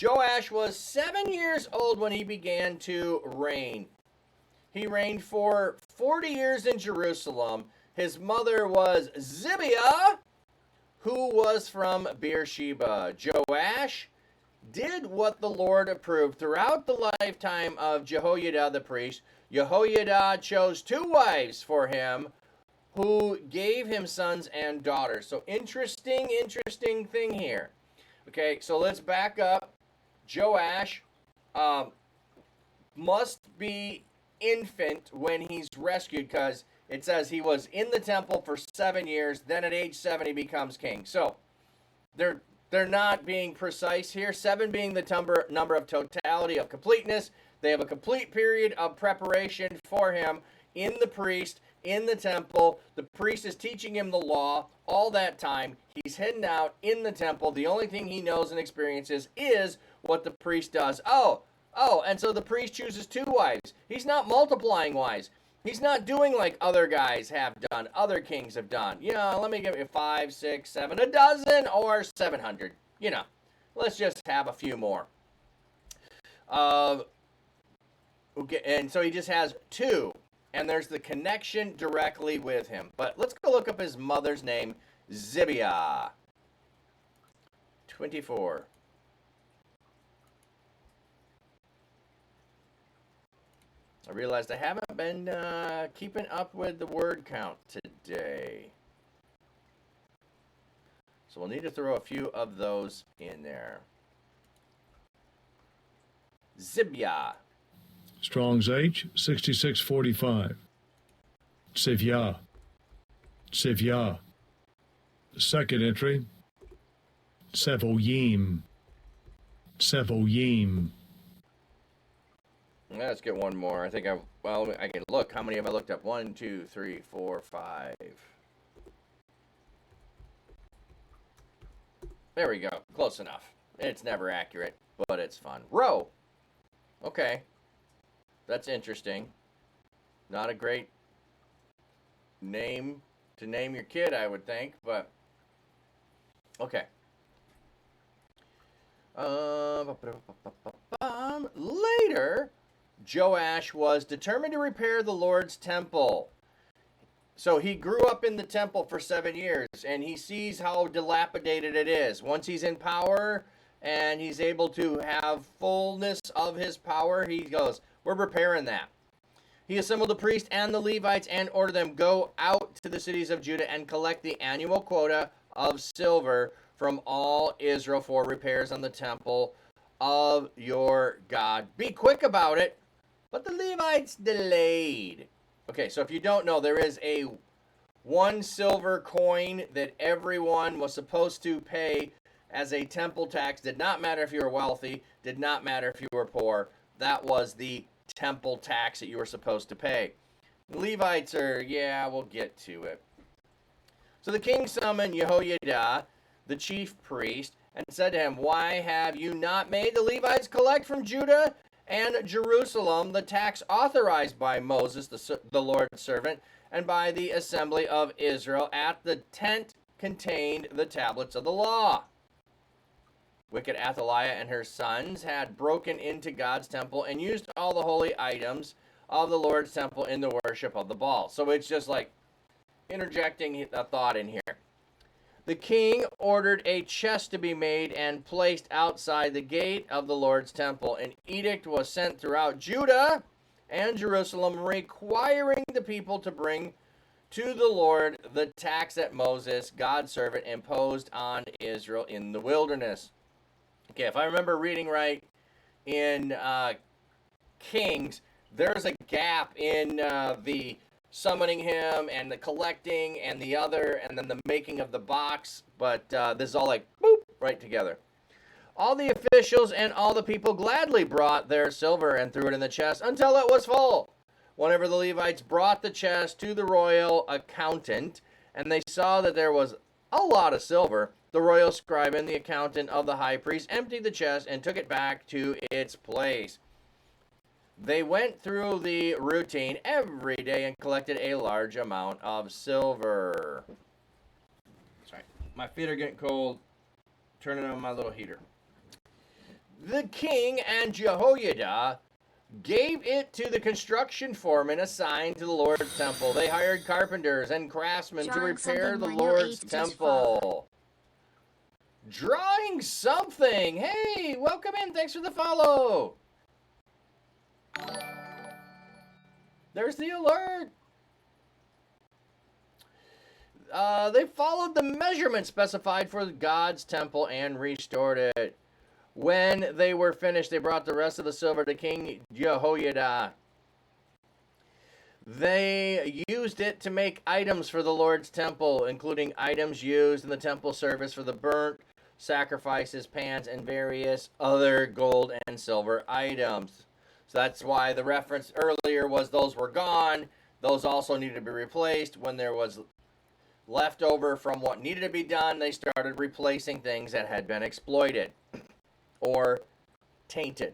Joash was 7 years old when he began to reign. He reigned for 40 years in Jerusalem. His mother was Zibiah, who was from Beersheba. Joash did what the Lord approved. Throughout the lifetime of Jehoiada the priest, Jehoiada chose 2 wives for him who gave him sons and daughters. So interesting thing here. Okay, so let's back up. Joash must be infant when he's rescued, because it says he was in the temple for 7 years, then at age 7 he becomes king. So they're not being precise here. 7 being the number of totality, of completeness. They have a complete period of preparation for him in the priest, in the temple. The priest is teaching him the law all that time. He's hidden out in the temple. The only thing he knows and experiences is what the priest does. Oh, and so the priest chooses 2 wives. He's not multiplying wives. He's not doing like other guys have done, other kings have done. You know, let me give you 5, 6, 7, a dozen, or 700. You know, let's just have a few more. Okay, and so he just has 2. And there's the connection directly with him. But let's go look up his mother's name, Zibiah. 24. I realized I haven't been keeping up with the word count today. So we'll need to throw a few of those in there. Zibiah. Strong's H, 6645. Sivya. Sivya. Second entry, Sevoyim. Sevoyim. Let's get one more. I think I can look. How many have I looked up? 1, 2, 3, 4, 5. There we go. Close enough. It's never accurate, but it's fun. Row. Okay. That's interesting. Not a great name to name your kid, I would think, but okay. Later, Joash was determined to repair the Lord's temple. So he grew up in the temple for 7 years, and he sees how dilapidated it is. Once he's in power and he's able to have fullness of his power, he goes, we're repairing that. He assembled the priests and the Levites and ordered them go out to the cities of Judah and collect the annual quota of silver from all Israel for repairs on the temple of your God. Be quick about it. But the Levites delayed. Okay, so if you don't know, there is a 1 silver coin that everyone was supposed to pay as a temple tax. Did not matter if you were wealthy, did not matter if you were poor. That was the temple tax that you were supposed to pay. The Levites are, yeah, we'll get to it. So the king summoned Jehoiada, the chief priest, and said to him, why have you not made the Levites collect from Judah and Jerusalem the tax authorized by Moses, the Lord's servant, and by the assembly of Israel at the tent contained the tablets of the law? Wicked Athaliah and her sons had broken into God's temple and used all the holy items of the Lord's temple in the worship of the Baal. So it's just like interjecting a thought in here. The king ordered a chest to be made and placed outside the gate of the Lord's temple. An edict was sent throughout Judah and Jerusalem requiring the people to bring to the Lord the tax that Moses, God's servant, imposed on Israel in the wilderness. Okay, if I remember reading right in Kings, there's a gap in the summoning him and the collecting and the other and then the making of the box, but this is all like boop right together. All the officials and all the people gladly brought their silver and threw it in the chest until it was full. Whenever the Levites brought the chest to the royal accountant and they saw that there was a lot of silver, the royal scribe and the accountant of the high priest emptied the chest and took it back to its place. They went through the routine every day and collected a large amount of silver. Sorry, my feet are getting cold. Turning on my little heater. The king and Jehoiada gave it to the construction foreman assigned to the Lord's temple. They hired carpenters and craftsmen to repair the Lord's temple. Drawing something. Hey, welcome in. Thanks for the follow. There's the alert. They followed the measurement specified for God's temple and restored it. When they were finished, they brought the rest of the silver to King Jehoiada. They used it to make items for the Lord's temple, including items used in the temple service for the burnt sacrifices, pans, and various other gold and silver items. So that's why the reference earlier was those were gone. Those also needed to be replaced. When there was left over from what needed to be done, they started replacing things that had been exploited or tainted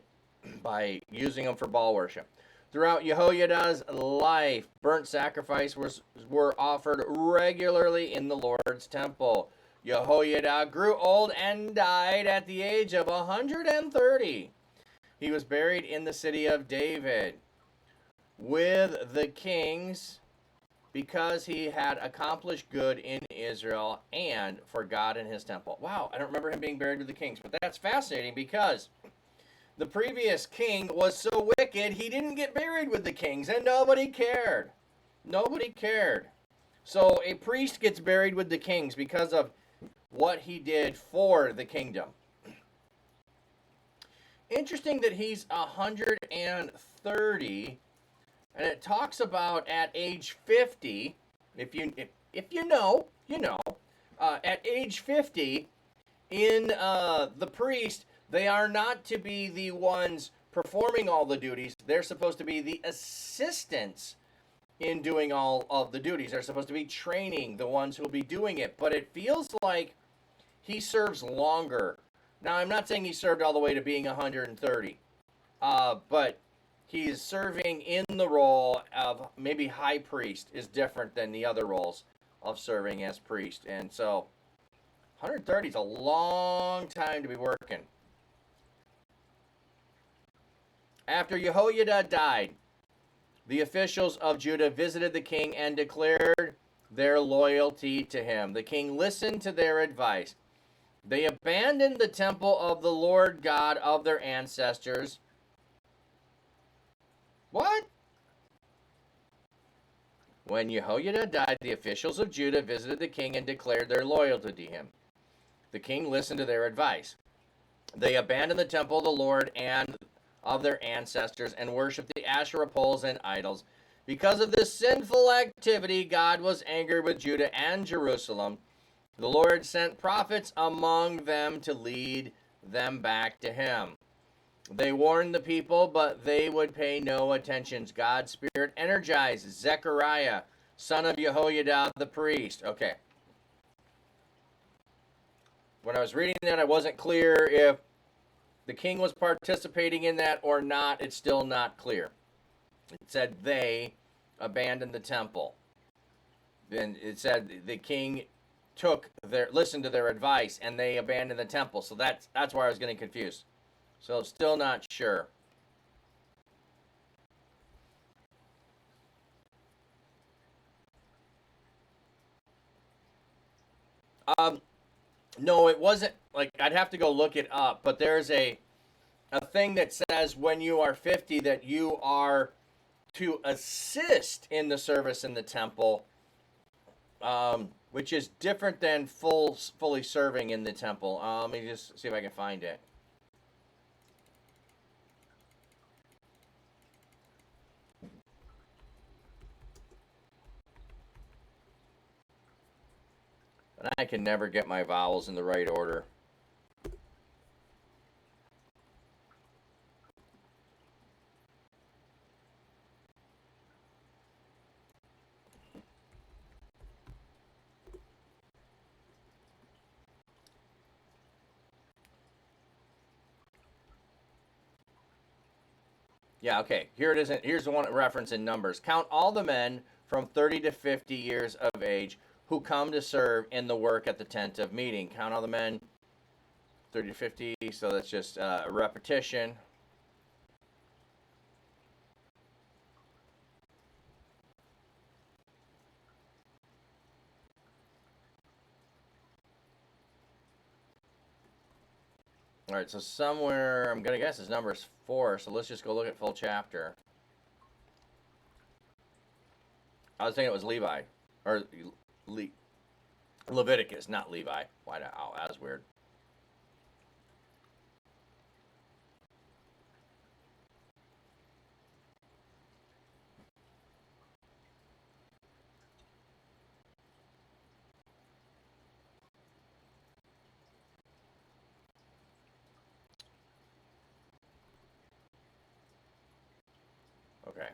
by using them for Baal worship. Throughout Jehoiada's life, burnt sacrifices were offered regularly in the Lord's temple. Jehoiada grew old and died at the age of 130. He was buried in the city of David with the kings because he had accomplished good in Israel and for God in his temple. Wow, I don't remember him being buried with the kings, but that's fascinating because the previous king was so wicked, he didn't get buried with the kings, and nobody cared. Nobody cared. So a priest gets buried with the kings because of what he did for the kingdom. Interesting that he's 130, and it talks about at age 50, if you know, you know, at age 50, in the priest, they are not to be the ones performing all the duties. They're supposed to be the assistants in doing all of the duties. They're supposed to be training the ones who will be doing it. But it feels like he serves longer. Now, I'm not saying he served all the way to being 130, but he is serving in the role of maybe high priest is different than the other roles of serving as priest. And so 130 is a long time to be working. After Jehoiada died, the officials of Judah visited the king and declared their loyalty to him. The king listened to their advice. They abandoned the temple of the Lord God of their ancestors. What? When Jehoiada died, the officials of Judah visited the king and declared their loyalty to him. The king listened to their advice. They abandoned the temple of the Lord and of their ancestors and worshiped the Asherah poles and idols. Because of this sinful activity, God was angry with Judah and Jerusalem. The Lord sent prophets among them to lead them back to him. They warned the people, but they would pay no attention. God's Spirit energized Zechariah, son of Jehoiada the priest. Okay. When I was reading that, I wasn't clear if the king was participating in that or not. It's still not clear. It said they abandoned the temple. Then it said the king listened to their advice and they abandoned the temple. So that's where I was getting confused. So still not sure. No, it wasn't like I'd have to go look it up, but there's a thing that says when you are 50 that you are to assist in the service in the temple, which is different than fully serving in the temple. Let me just see if I can find it. And I can never get my vowels in the right order. Yeah, okay. Here it is. Here's the one reference in Numbers. Count all the men from 30 to 50 years of age who come to serve in the work at the tent of meeting. Count all the men 30 to 50, so that's just repetition. All right, so somewhere, I'm going to guess his number is 4, so let's just go look at full chapter. I was thinking it was Levi, or Leviticus, not Levi. Why not? Oh, that was weird. Okay.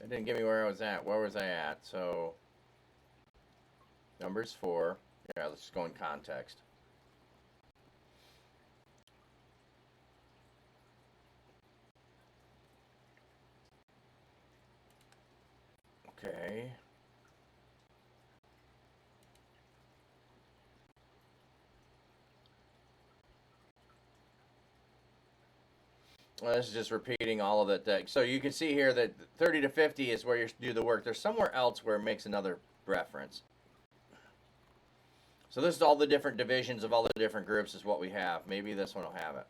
It didn't give me where I was at. Where was I at? So, numbers 4. Yeah, let's just go in context. Okay. Well, this is just repeating all of it. So you can see here that 30 to 50 is where you do the work. There's somewhere else where it makes another reference. So this is all the different divisions of all the different groups is what we have. Maybe this one will have it.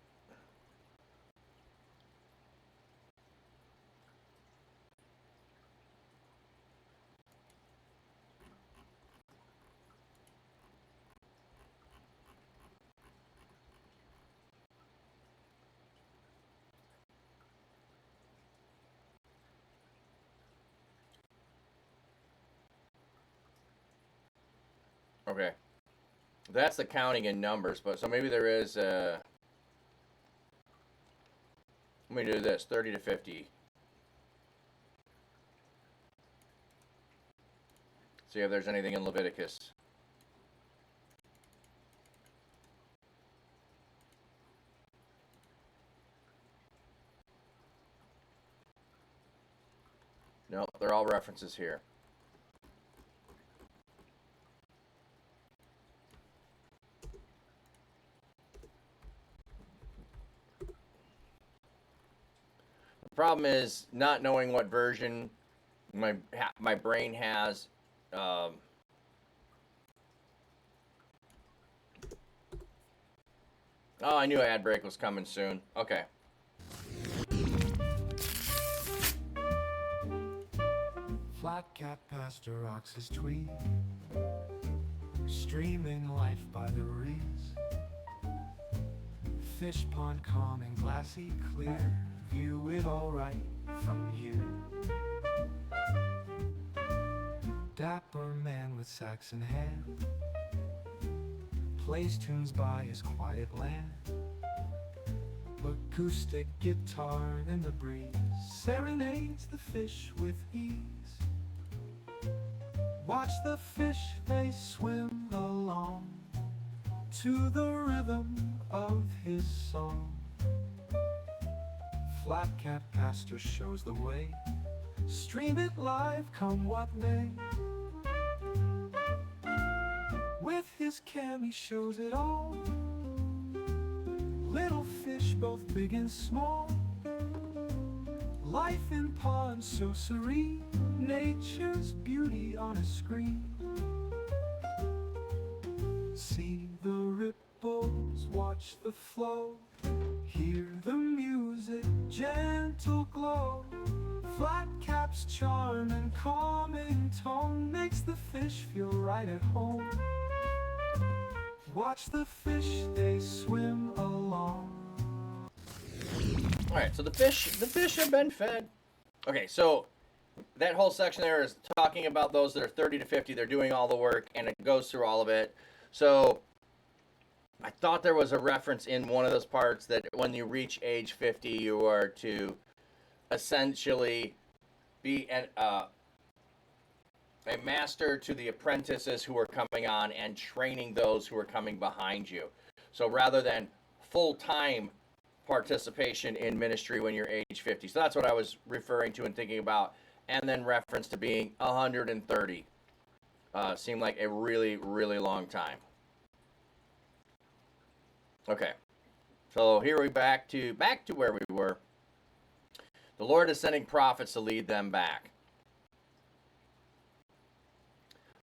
Okay. That's the counting in numbers, but so maybe there is let me do this, 30 to 50. See if there's anything in Leviticus. No, they're all references here. The problem is not knowing what version my brain has. Oh, I knew ad break was coming soon. Okay. Flat Cat Pastor rocks his tweet, streaming life by the reeds. Fish pond calm and glassy clear, view it all right from here. Dapper man with sax in hand, plays tunes by his quiet land. Acoustic guitar in the breeze serenades the fish with ease. Watch the fish, they swim along to the rhythm of his song. Flat Cat Pastor shows the way, stream it live come what may. With his cam he shows it all, little fish both big and small. Life in ponds so serene, nature's beauty on a screen. See the ripples, watch the flow, hear the music, gentle glow. Flat Cap's charm and calming tone makes the fish feel right at home. Watch the fish, they swim along. All right, so the fish have been fed. Okay, so that whole section there is talking about those that are 30 to 50. They're doing all the work, and it goes through all of it. So I thought there was a reference in one of those parts that when you reach age 50, you are to essentially be a master to the apprentices who are coming on and training those who are coming behind you. So rather than full-time participation in ministry when you're age 50. So that's what I was referring to and thinking about. And then reference to being 130. Seemed like a really, really long time. Okay. So here we back to where we were. The Lord is sending prophets to lead them back.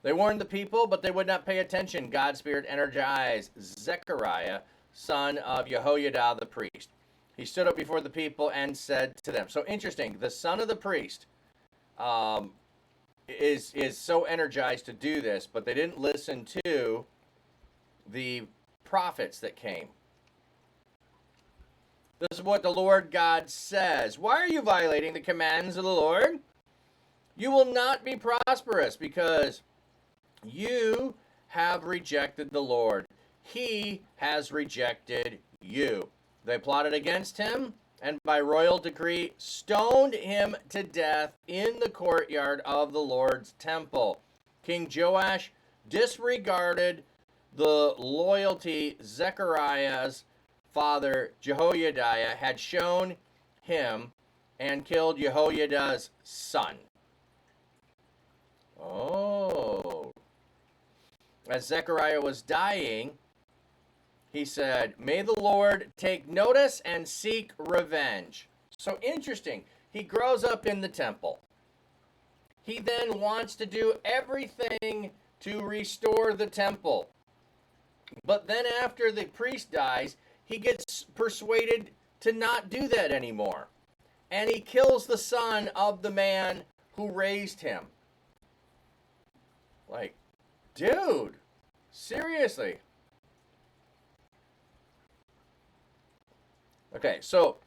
They warned the people, but they would not pay attention. God's Spirit energized Zechariah, son of Jehoiada the priest. He stood up before the people and said to them. So interesting. The son of the priest is so energized to do this, but they didn't listen to the prophets that came. This is what the Lord God says. Why are you violating the commands of the Lord? You will not be prosperous because you have rejected the Lord. He has rejected you. They plotted against him and by royal decree stoned him to death in the courtyard of the Lord's temple. King Joash disregarded the loyalty Zechariah's father Jehoiada had shown him and killed Jehoiada's son. Oh. As Zechariah was dying, he said, "May the Lord take notice and seek revenge." So interesting. He grows up in the temple. He then wants to do everything to restore the temple. But then after the priest dies, he gets persuaded to not do that anymore. And he kills the son of the man who raised him. Like, dude, seriously. Okay, so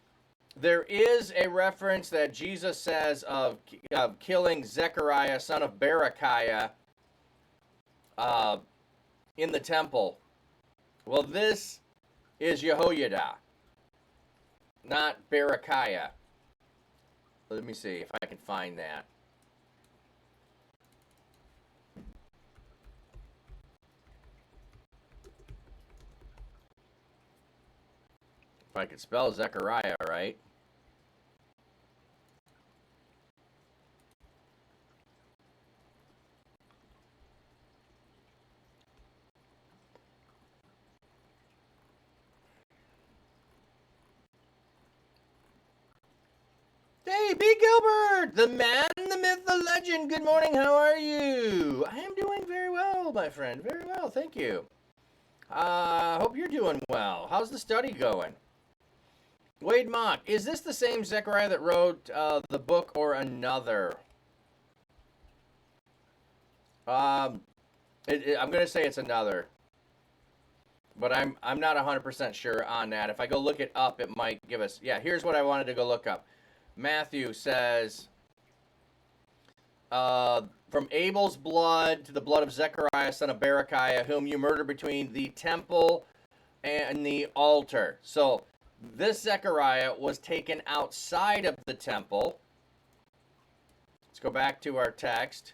there is a reference that Jesus says of killing Zechariah, son of Berechiah, in the temple. Well, this is Jehoiada, not Berechiah. Let me see if I can find that. If I could spell Zechariah right. Hey, B. Gilbert, the man, the myth, the legend. Good morning, how are you? I am doing very well, my friend. Very well, thank you. Hope you're doing well. How's the study going? Wade Mock, is this the same Zechariah that wrote the book or another? I'm going to say it's another. But I'm not 100% sure on that. If I go look it up, it might give us... Yeah, here's what I wanted to go look up. Matthew says, from Abel's blood to the blood of Zechariah, son of Berechiah, whom you murdered between the temple and the altar. So this Zechariah was taken outside of the temple. Let's go back to our text.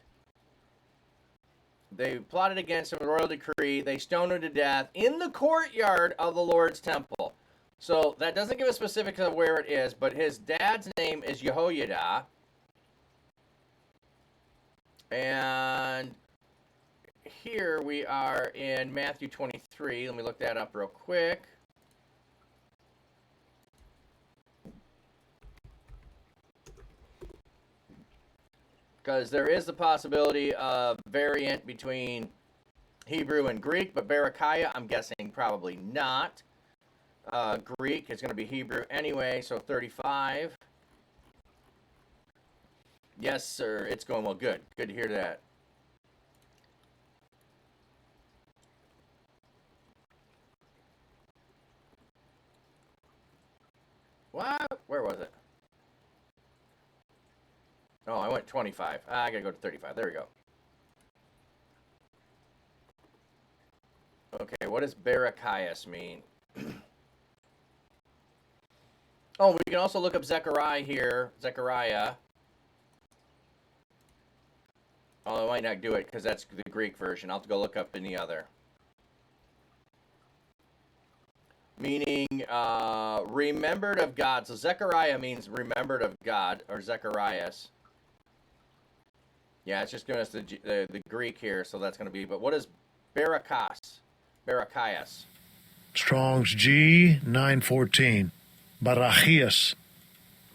They plotted against him with royal decree. They stoned him to death in the courtyard of the Lord's temple. So that doesn't give us specifics of where it is, but his dad's name is Jehoiada. And here we are in Matthew 23. Let me look that up real quick. Because there is the possibility of variant between Hebrew and Greek, but Berechiah, I'm guessing probably not. Greek is going to be Hebrew anyway, so 35. Yes, sir. It's going well. Good. Good to hear that. What? Where was it? Oh, I went 25. I got to go to 35. There we go. Okay, what does Berechias mean? Oh, we can also look up Zechariah here. Zechariah. Oh, I might not do it because that's the Greek version. I'll have to go look up in the other. Meaning, remembered of God. So Zechariah means remembered of God, or Zecharias. Yeah, it's just giving us the Greek here, so that's going to be. But what is Berechias? Berechias. Strong's G 914. Barachias.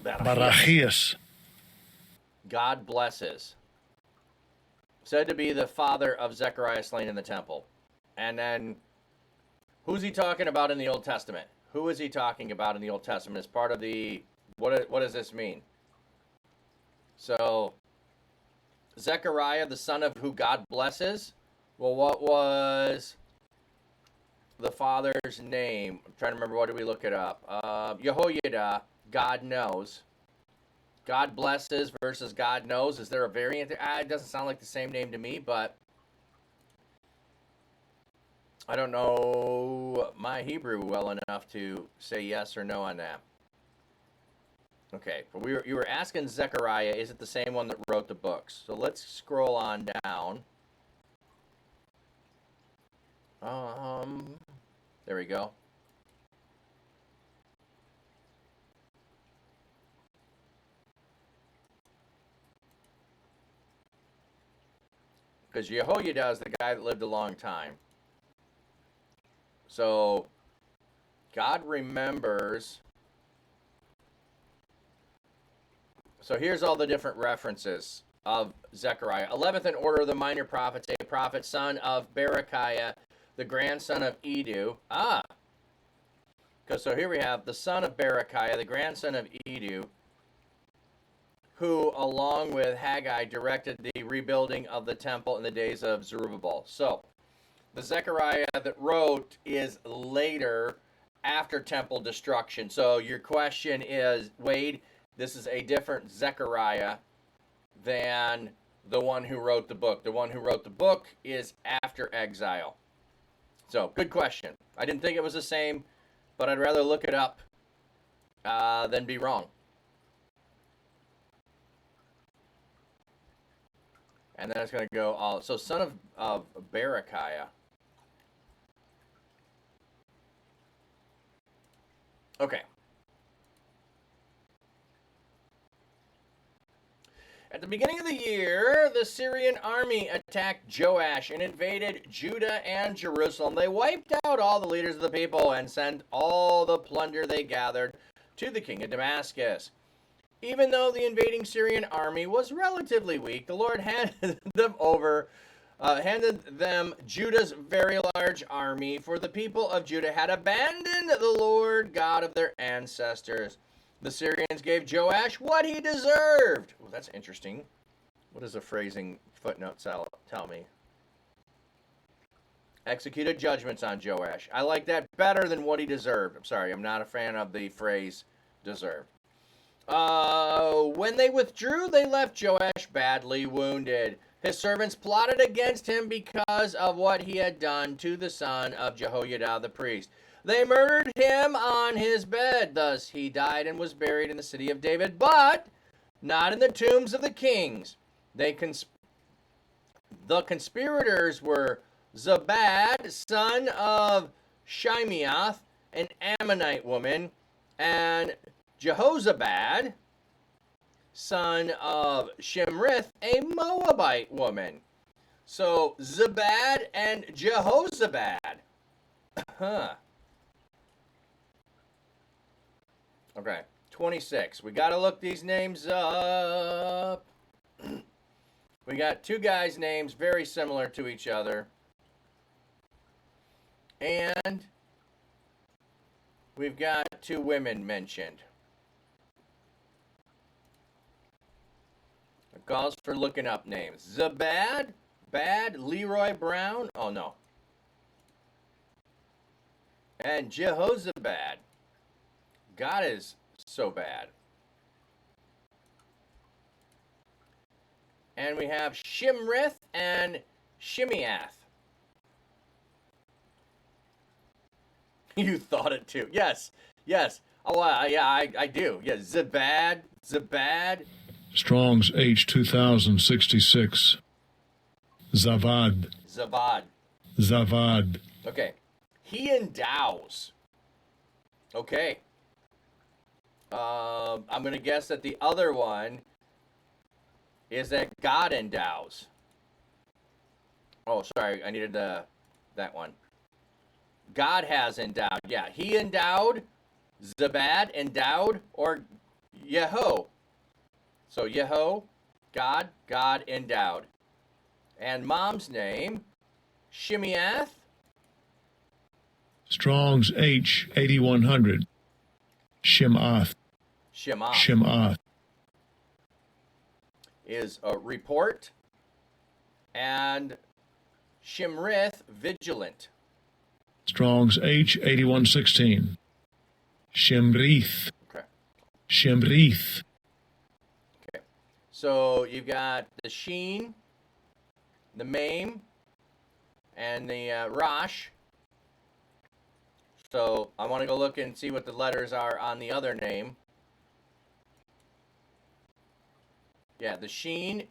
Barachias. God blesses. Said to be the father of Zechariah slain in the temple. And then, who's he talking about in the Old Testament? Who is he talking about in the Old Testament as part of the, what does this mean? So, Zechariah, the son of who God blesses. Well, what was the father's name? I'm trying to remember, what did we look it up? Jehoiada, God knows. God blesses versus God knows. Is there a variant there? It doesn't sound like the same name to me, but I don't know my Hebrew well enough to say yes or no on that. Okay, but you were asking Zechariah, is it the same one that wrote the books? So let's scroll on down. There we go. Because Jehoiada is the guy that lived a long time. So, God remembers. So here's all the different references of Zechariah. 11th in order of the minor prophets, a prophet, son of Berechiah, the grandson of Edu. Because so here we have the son of Berechiah, the grandson of Edu, who, along with Haggai, directed the rebuilding of the temple in the days of Zerubbabel. So, the Zechariah that wrote is later, after temple destruction. So, your question is, Wade, this is a different Zechariah than the one who wrote the book. The one who wrote the book is after exile. So, good question. I didn't think it was the same, but I'd rather look it up than be wrong. And then it's going to go, so son of Berechiah. Okay. At the beginning of the year, the Syrian army attacked Joash and invaded Judah and Jerusalem. They wiped out all the leaders of the people and sent all the plunder they gathered to the king of Damascus. Even though the invading Syrian army was relatively weak, the Lord handed them Judah's very large army, for the people of Judah had abandoned the Lord God of their ancestors. The Syrians gave Joash what he deserved. Well, that's interesting. What does the phrasing footnote tell me? Executed judgments on Joash. I like that better than what he deserved. I'm sorry, I'm not a fan of the phrase deserved. When they withdrew, they left Joash badly wounded. His servants plotted against him because of what he had done to the son of Jehoiada the priest. They murdered him on his bed. Thus he died and was buried in the city of David, but not in the tombs of the kings. The conspirators were Zabad, son of Shimeath, an Ammonite woman, and Jehozabad, son of Shimrith, a Moabite woman. So, Zabad and Jehozabad. Okay, 26. We got to look these names up. We got two guys' names very similar to each other. And we've got two women mentioned. It calls for looking up names. Zabad, Bad, Leroy Brown. Oh, no. And Jehozabad. God is so bad. And we have Shimrith and Shimeath. You thought it too. Yes. Oh, yeah, I do. Yeah, Zabad. Strong's H 2066. Zavad. Okay. He endows. Okay. I'm going to guess that the other one is that God endows. Oh, sorry. I needed that one. God has endowed. Yeah, he endowed, Zabad endowed, or Yeho. So Yeho, God, God endowed. And mom's name, Shimeath, Strong's H 8100. Shimath. Shemath, Shimath. is a report, and Shimrith, vigilant. Strong's H 8116. Shimrith. Okay. Shimrith. Okay. So you've got the Sheen, the Mame, and the Rosh. So I want to go look and see what the letters are on the other name. Yeah, the Sheen.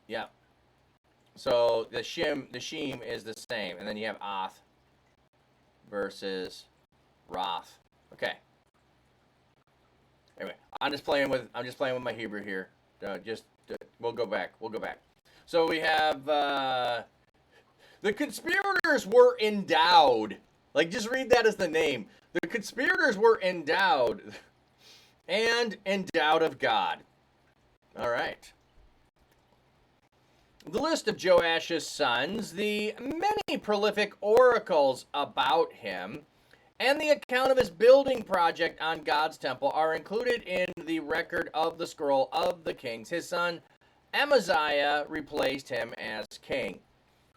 Yeah. So the Sheem is the same, and then you have Oth versus Roth. Okay. Anyway, I'm just playing with my Hebrew here. We'll go back. We'll go back. So we have the conspirators were endowed. Like, just read that as the name. The conspirators were endowed and endowed of God. All right. The list of Joash's sons, the many prolific oracles about him, and the account of his building project on God's temple are included in the record of the scroll of the kings. His son Amaziah replaced him as king.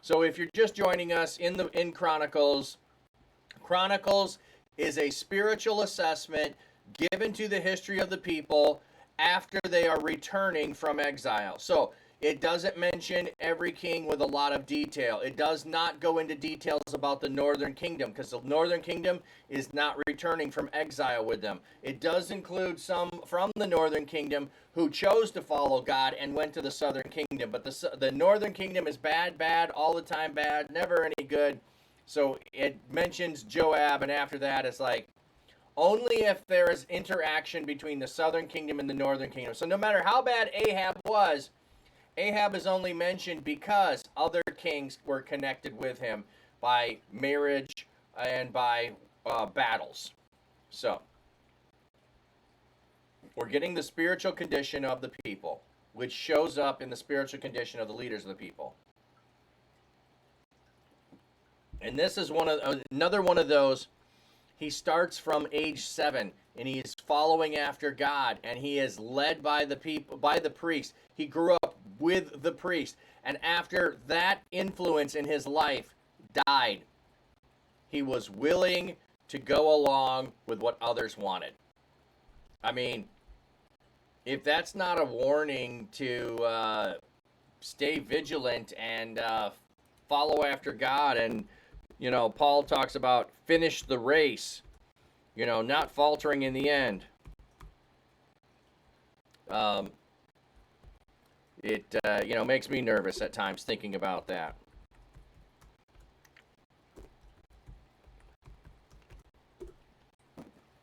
So if you're just joining us in Chronicles, Chronicles is a spiritual assessment given to the history of the people after they are returning from exile. So it doesn't mention every king with a lot of detail. It does not go into details about the northern kingdom because the northern kingdom is not returning from exile with them. It does include some from the northern kingdom who chose to follow God and went to the southern kingdom. But the northern kingdom is bad, bad, all the time bad, never any good. So it mentions Joab, and after that, it's like only if there is interaction between the southern kingdom and the northern kingdom. So no matter how bad Ahab was, Ahab is only mentioned because other kings were connected with him by marriage and by battles. So we're getting the spiritual condition of the people, which shows up in the spiritual condition of the leaders of the people. And this is another one of those. He starts from age 7 and he is following after God, and he is led by the people, by the priest. He grew up with the priest, and after that influence in his life died, he was willing to go along with what others wanted. I mean, if that's not a warning to stay vigilant and follow after God, and Paul talks about finish the race, not faltering in the end. It makes me nervous at times thinking about that.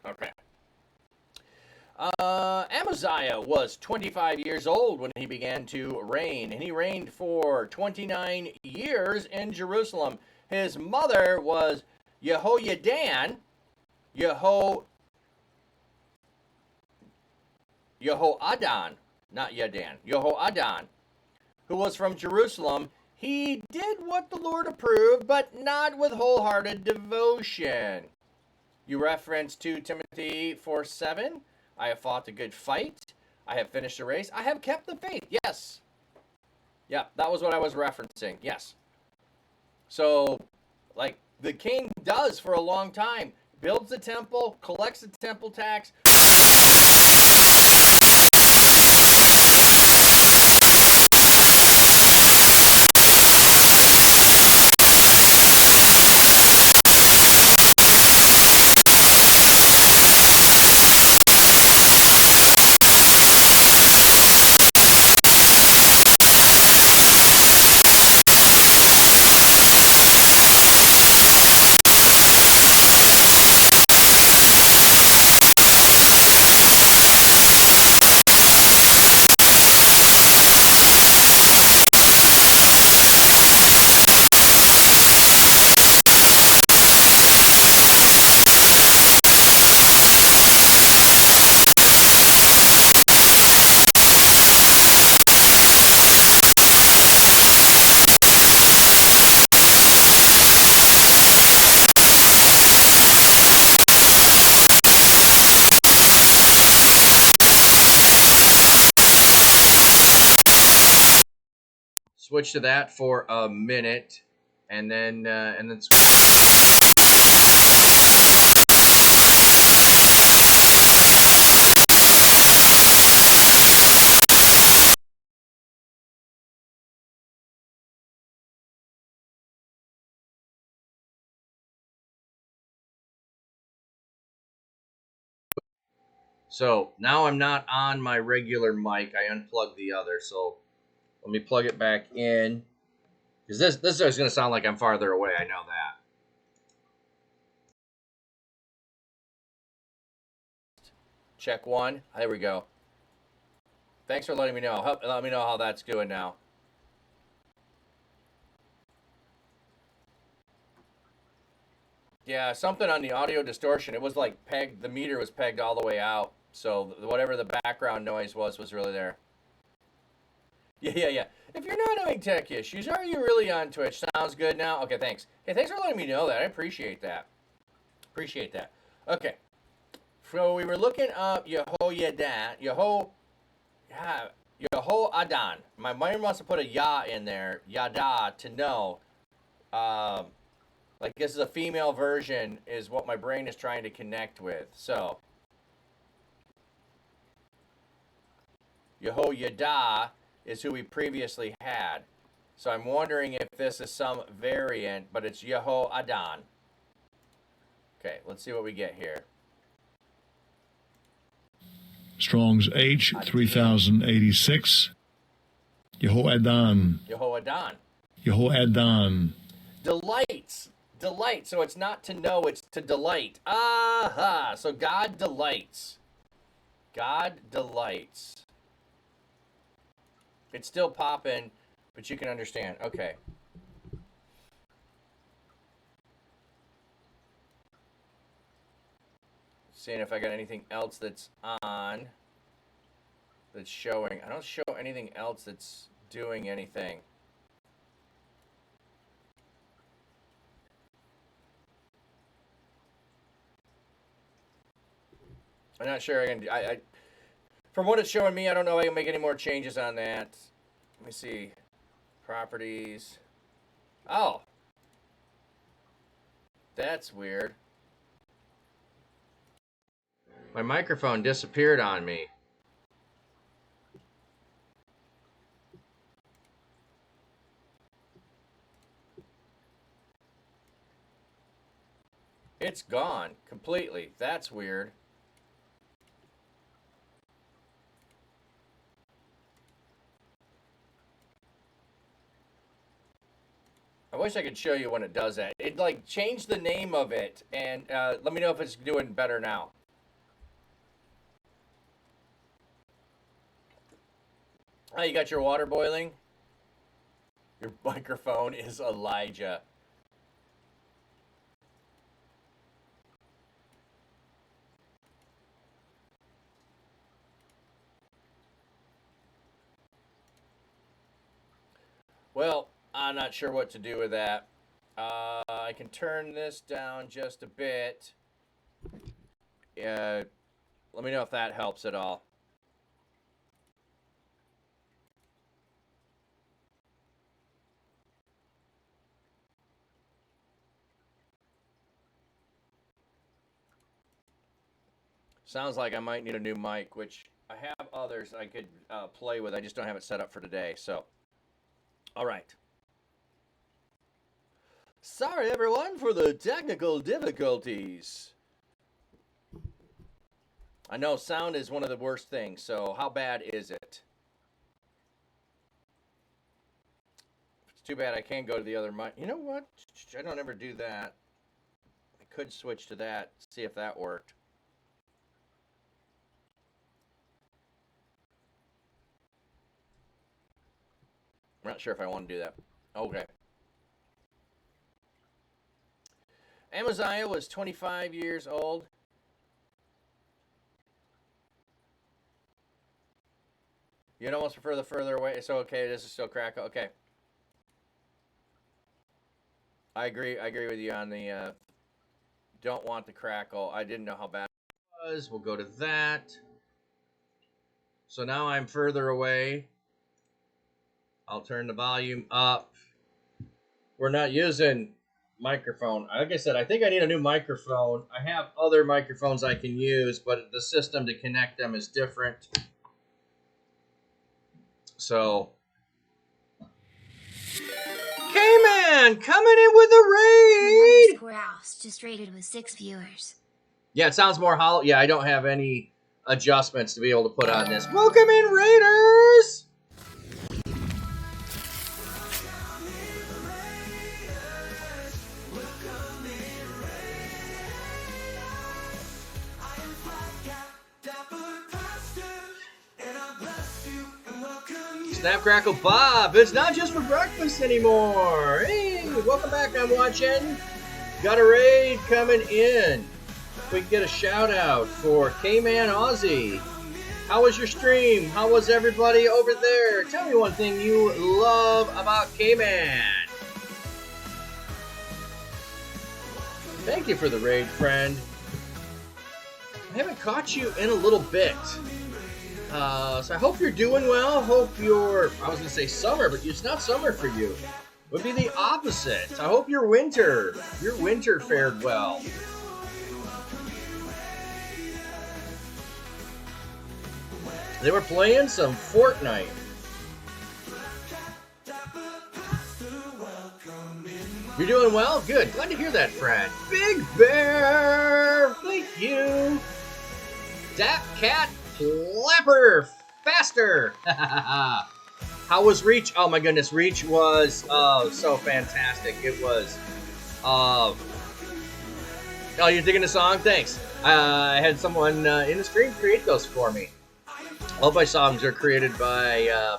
Okay. Amaziah was 25 years old when he began to reign, and he reigned for 29 years in Jerusalem. His mother was Jehoiadan, Jehoadan, not Yadan, Jehoadan, who was from Jerusalem. He did what the Lord approved, but not with wholehearted devotion. You reference 2 Timothy 4:7. I have fought the good fight. I have finished the race. I have kept the faith. Yes. Yeah, that was what I was referencing. Yes. So, like the king does for a long time, builds the temple, collects the temple tax. switch to that for a minute, and then so now I'm not on my regular mic. I unplugged the other, so let me plug it back in, because this is going to sound like I'm farther away. I know that. Check one. There we go. Thanks for letting me know. Let me know how that's doing now. Yeah, something on the audio distortion. It was like pegged. The meter was pegged all the way out, so whatever the background noise was really there. Yeah. If you're not having tech issues, are you really on Twitch? Sounds good now. Okay, thanks. Hey, thanks for letting me know that. I appreciate that. Appreciate that. Okay. So we were looking up Yehoiada, Yehoadan. My mind wants to put a ya in there, Yada, to know. Like this is a female version, is what my brain is trying to connect with. So Yehoiada is who we previously had. So I'm wondering if this is some variant, but it's Yehoadan. Okay, let's see what we get here. Strong's H 3086. Yehoadan. Yehoadan. Yehoadan. Delights. Delight. So it's not to know, it's to delight. Aha. So God delights. God delights. It's still popping, but you can understand. Okay. Seeing if I got anything else that's on, that's showing. I don't show anything else that's doing anything. I'm not sure I can. From what it's showing me, I don't know if I can make any more changes on that. Let me see. Properties. Oh. That's weird. My microphone disappeared on me. It's gone completely. That's weird. I wish I could show you when it does that. It like changed the name of it, and let me know if it's doing better now. Oh, you got your water boiling? Your microphone is Elijah. Well, I'm not sure what to do with that. I can turn this down just a bit. Let me know if that helps at all. Sounds like I might need a new mic, which I have others I could play with. I just don't have it set up for today. So, all right. Sorry, everyone, for the technical difficulties. I know sound is one of the worst things, so how bad is it? It's too bad I can't go to the other mic. You know what? I don't ever do that. I could switch to that, see if that worked. I'm not sure if I want to do that. Okay. Amaziah was 25 years old. You'd almost prefer the further away. So, okay, this is still crack. Okay. I agree with you on the don't want the crackle. I didn't know how bad it was. We'll go to that. So now I'm further away. I'll turn the volume up. We're not using microphone. Like I said, I think I need a new microphone. I have other microphones I can use, but the system to connect them is different. So, K-Man coming in with a raid. House just rated with 6 viewers. Yeah, it sounds more hollow. Yeah, I don't have any adjustments to be able to put on this. Welcome in, Raiders. Snap Crackle Bob, it's not just for breakfast anymore. Hey, welcome back. I'm watching. Got a raid coming in. We can get a shout out for K-Man Aussie. How was your stream? How was everybody over there? Tell me one thing you love about K-Man. Thank you for the raid, friend. I haven't caught you in a little bit. So I hope you're doing well. Hope I was going to say summer, but it's not summer for you. It would be the opposite. I hope your winter fared well. They were playing some Fortnite. You're doing well? Good. Glad to hear that, friend. Big Bear! Thank you. Dap Cat Flapper Faster. How was Reach? Oh my goodness, Reach was so fantastic. It was. Oh, you're digging the song? Thanks. I had someone in the stream create those for me. All my songs are created by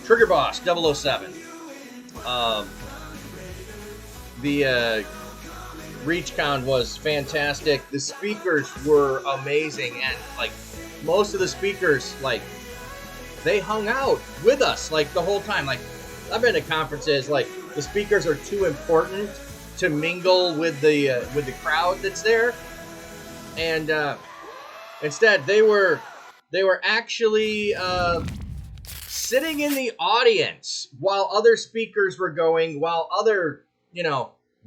Trigger Boss 007. The ReachCon was fantastic. The speakers were amazing, and like most of the speakers, like they hung out with us like the whole time. Like I've been to conferences, like the speakers are too important to mingle with the crowd that's there, and instead they were actually sitting in the audience while other speakers were going, while other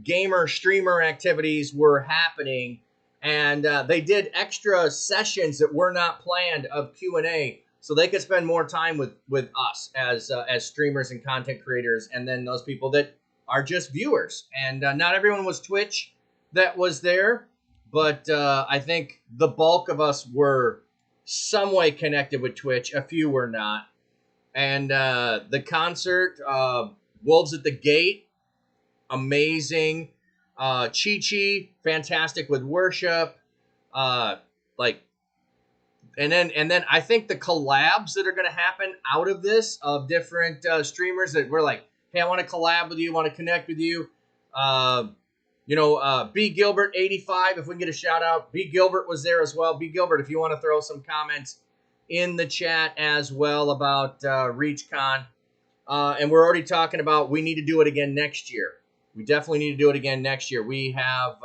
gamer streamer activities were happening. And they did extra sessions that were not planned of Q&A, so they could spend more time with us as streamers and content creators, and then those people that are just viewers. And not everyone was Twitch that was there, but I think the bulk of us were some way connected with Twitch. A few were not. And the concert, Wolves at the Gate, amazing. Chi-Chi, fantastic with worship. And then I think the collabs that are going to happen out of this, of different streamers that were like, hey, I want to collab with you, want to connect with you. B Gilbert 85, if we can get a shout out. B Gilbert was there as well. B Gilbert, if you want to throw some comments in the chat as well about ReachCon. And we're already talking about we need to do it again next year. We definitely need to do it again next year. We have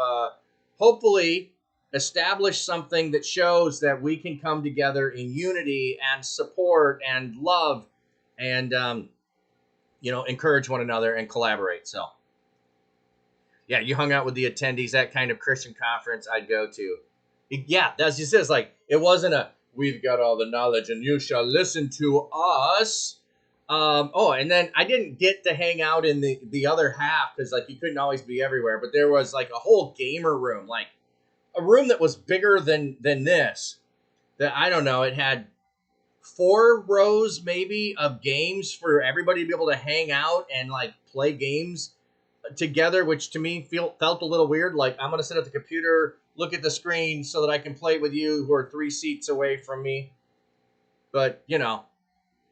hopefully established something that shows that we can come together in unity and support and love and, encourage one another and collaborate. So, yeah, you hung out with the attendees, that kind of Christian conference I'd go to. Yeah, that's just it. It's like, it wasn't we've got all the knowledge and you shall listen to us. And then I didn't get to hang out in the other half because like you couldn't always be everywhere, but there was like a whole gamer room, like a room that was bigger than this. That I don't know, it had 4 rows maybe of games for everybody to be able to hang out and like play games together, which to me felt a little weird. Like I'm gonna sit at the computer, look at the screen so that I can play with you who are 3 seats away from me. But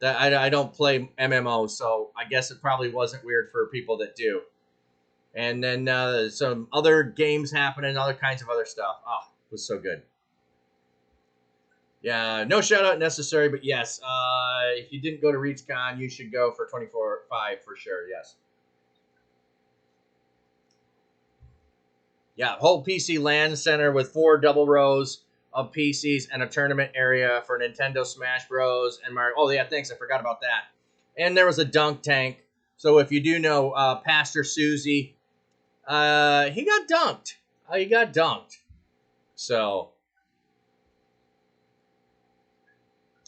that I don't play MMOs, so I guess it probably wasn't weird for people that do. And then some other games happening, other kinds of other stuff. Oh, it was so good. Yeah, no shout out necessary, but yes, if you didn't go to ReachCon, you should go for 24/5 for sure. Yes. Yeah, whole PC LAN center with 4 double rows of PCs and a tournament area for Nintendo Smash Bros. And Mario. Oh, yeah, thanks. I forgot about that. And there was a dunk tank. So if you do know Pastor Susie, he got dunked. He got dunked. So,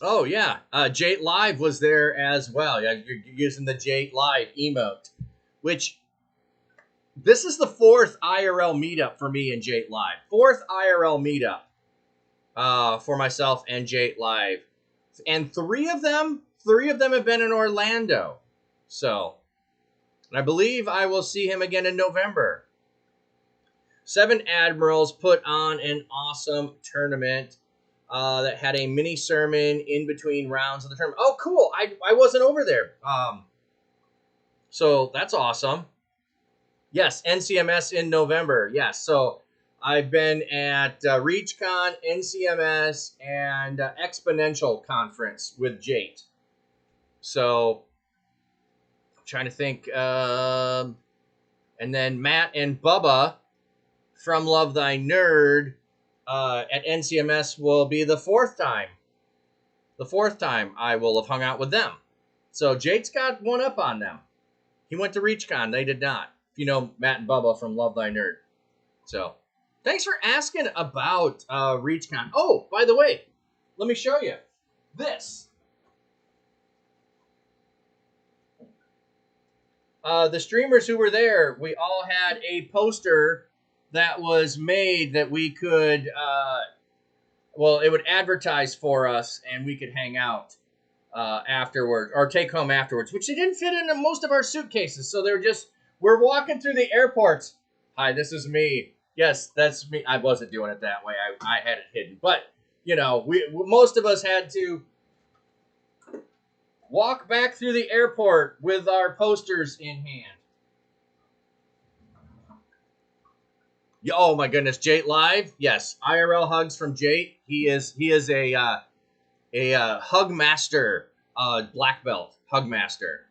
oh yeah, Jate Live was there as well. Yeah, you're using the Jate Live emote, which this is the fourth IRL meetup for me and Jate Live. Fourth IRL meetup for myself and Jate Live, and three of them have been in Orlando. So, and I believe I will see him again in November. Seven Admirals put on an awesome tournament that had a mini sermon in between rounds of the tournament. Oh, cool. I wasn't over there. So that's awesome. Yes, NCMS in November. Yes, so I've been at ReachCon, NCMS, and Exponential Conference with Jate. So I'm trying to think. And then Matt and Bubba from Love Thy Nerd at NCMS will be the fourth time. The fourth time I will have hung out with them. So Jate's got one up on them. He went to ReachCon. They did not. If you know Matt and Bubba from Love Thy Nerd. So thanks for asking about ReachCon. Oh, by the way, let me show you this. The streamers who were there, we all had a poster that was made that we could, it would advertise for us and we could hang out afterwards or take home afterwards, which they didn't fit into most of our suitcases. So we're walking through the airports. Hi, this is me. Yes, that's me. I wasn't doing it that way. I had it hidden. But, most of us had to walk back through the airport with our posters in hand. Oh my goodness, Jate Live. Yes, IRL hugs from Jate. He is a hug master, black belt hug master.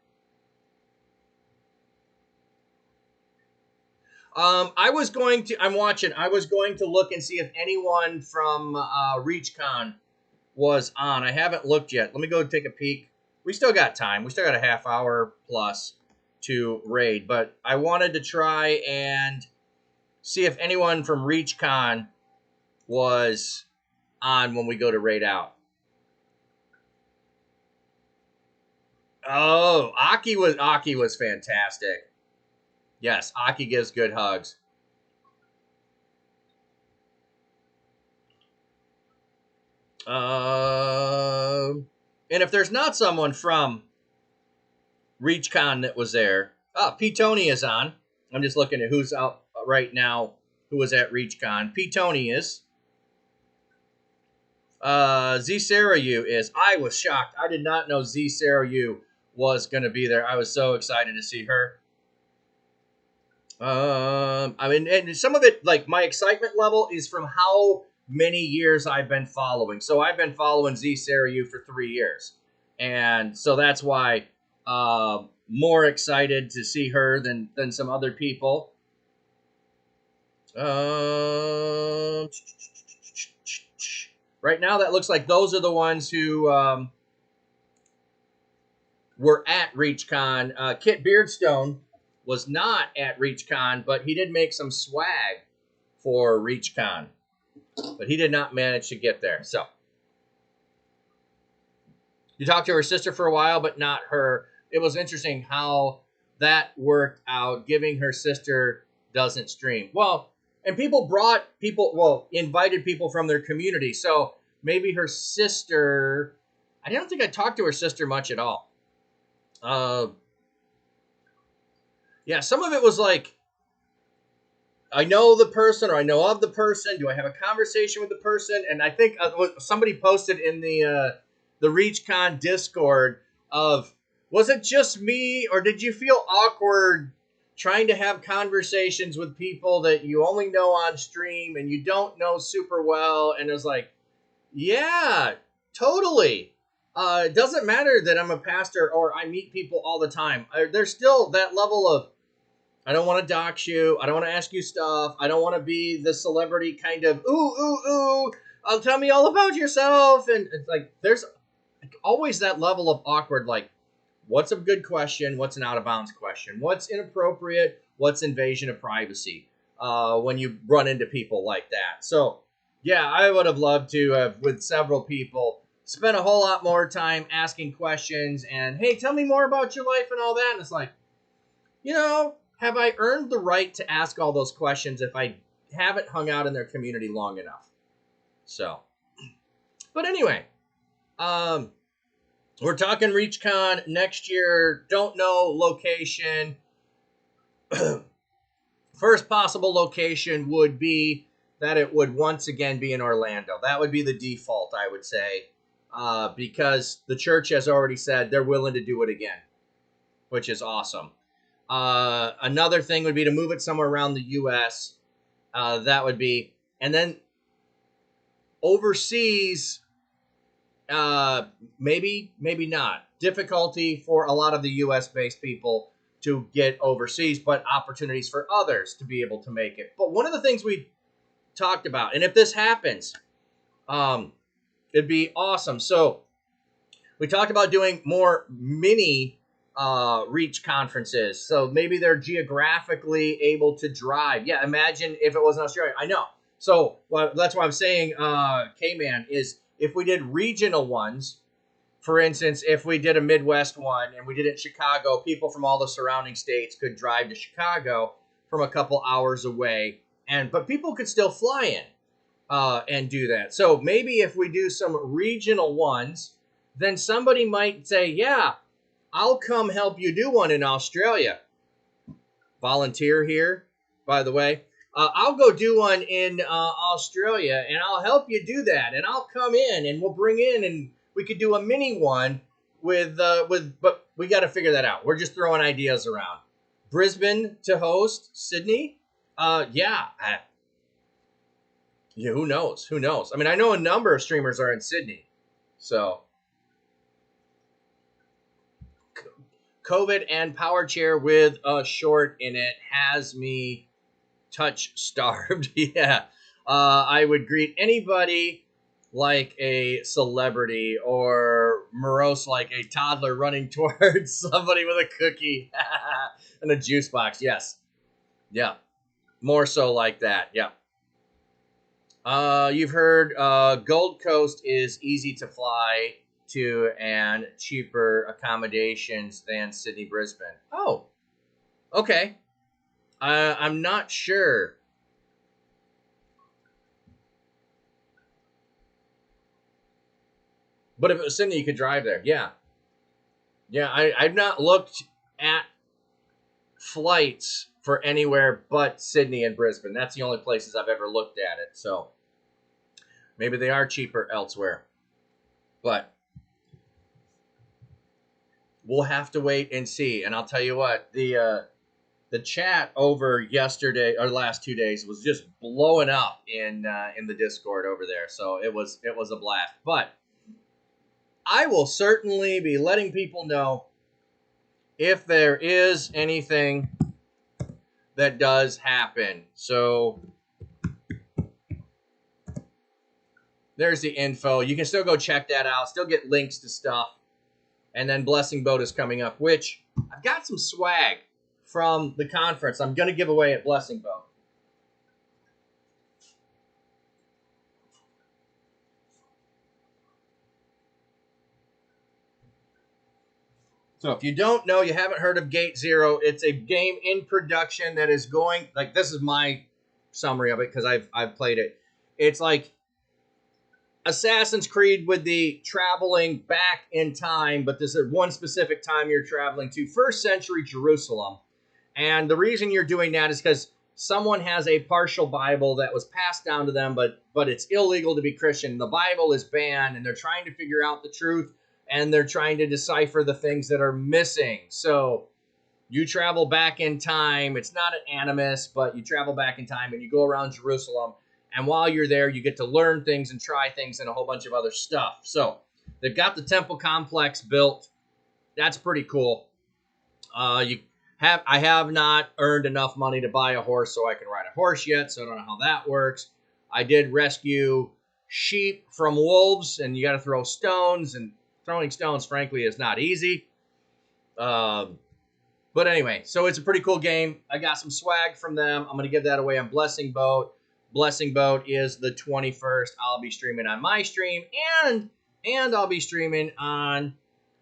I was going to look and see if anyone from ReachCon was on. I haven't looked yet. Let me go take a peek. We still got time. We still got a half hour plus to raid, but I wanted to try and see if anyone from ReachCon was on when we go to raid out. Oh, Aki was fantastic. Yes, Aki gives good hugs. And if there's not someone from ReachCon that was there, P. Tony is on. I'm just looking at who's out right now, who was at ReachCon. P. Tony is. Z Sarah Yu is. I was shocked. I did not know Z Sarah Yu was going to be there. I was so excited to see her. And some of it, like my excitement level, is from how many years I've been following. So I've been following Z Sarah Yu for 3 years, and so that's why more excited to see her than some other people. Right now, that looks like those are the ones who were at ReachCon. Kit Beardstone was not at ReachCon, but he did make some swag for ReachCon. But he did not manage to get there. So, you talked to her sister for a while, but not her. It was interesting how that worked out, giving her sister doesn't stream. Well, and invited people from their community. So maybe her sister, I don't think I talked to her sister much at all. Yeah, some of it was like, I know the person or I know of the person. Do I have a conversation with the person? And I think somebody posted in the ReachCon Discord of, was it just me or did you feel awkward trying to have conversations with people that you only know on stream and you don't know super well? And it was like, yeah, totally. It doesn't matter that I'm a pastor or I meet people all the time. There's still that level of, I don't want to dox you. I don't want to ask you stuff. I don't want to be the celebrity kind of, ooh. Tell me all about yourself. And it's like, there's always that level of awkward, like, What's a good question? What's an out of bounds question? What's inappropriate? What's invasion of privacy? When you run into people like that. So, yeah, I would have loved to have, with several people, spent a whole lot more time asking questions and, hey, tell me more about your life and all that. And it's like, have I earned the right to ask all those questions if I haven't hung out in their community long enough? So, but anyway, we're talking ReachCon next year. Don't know location. First possible location would be that it would once again be in Orlando. That would be the default, I would say, because the church has already said they're willing to do it again, which is awesome. Another thing would be to move it somewhere around the U.S. That would be, and then overseas, maybe not. Difficulty for a lot of the U.S. based people to get overseas, but opportunities for others to be able to make it. But one of the things we talked about, and if this happens, it'd be awesome. So we talked about doing more mini reach conferences. So maybe they're geographically able to drive. Yeah, imagine if it was in Australia. I know. So that's why I'm saying, K-Man, is if we did regional ones, for instance, if we did a Midwest one and we did it in Chicago, people from all the surrounding states could drive to Chicago from a couple hours away, but people could still fly in and do that. So maybe if we do some regional ones, then somebody might say, yeah, I'll come help you do one in Australia. Volunteer here, by the way. I'll go do one in Australia, and I'll help you do that. And I'll come in, and we'll bring in, and we could do a mini one but we got to figure that out. We're just throwing ideas around. Brisbane to host, Sydney. Yeah, who knows? Who knows? I mean, I know a number of streamers are in Sydney, so. COVID and power chair with a short in it has me touch starved. Yeah. I would greet anybody like a celebrity or morose like a toddler running towards somebody with a cookie and a juice box. Yes. Yeah. More so like that. Yeah. You've heard Gold Coast is easy to fly to and cheaper accommodations than Sydney, Brisbane. Oh, okay. I'm not sure. But if it was Sydney, you could drive there. Yeah. Yeah, I've not looked at flights for anywhere but Sydney and Brisbane. That's the only places I've ever looked at it. So maybe they are cheaper elsewhere. But we'll have to wait and see. And I'll tell you what, the chat over yesterday or last 2 days was just blowing up in the Discord over there. So it was a blast. But I will certainly be letting people know if there is anything that does happen. So there's the info. You can still go check that out. Still get links to stuff. And then Blessing Boat is coming up, which I've got some swag from the conference I'm going to give away at Blessing Boat. So if you don't know, you haven't heard of Gate Zero, it's a game in production that is going, like, this is my summary of it because I've played it. It's like Assassin's Creed with the traveling back in time, but this is one specific time you're traveling to, first century Jerusalem. And the reason you're doing that is because someone has a partial Bible that was passed down to them, but it's illegal to be Christian. The Bible is banned, and they're trying to figure out the truth, and they're trying to decipher the things that are missing. So you travel back in time. It's not an animus, but you travel back in time, and you go around Jerusalem. And while you're there, you get to learn things and try things and a whole bunch of other stuff. So they've got the temple complex built. That's pretty cool. I have not earned enough money to buy a horse so I can ride a horse yet, so I don't know how that works. I did rescue sheep from wolves, and you got to throw stones, and throwing stones, frankly, is not easy. But anyway, so it's a pretty cool game. I got some swag from them. I'm going to give that away on Blessing Boat. Blessing Boat is the 21st. I'll be streaming on my stream, and I'll be streaming on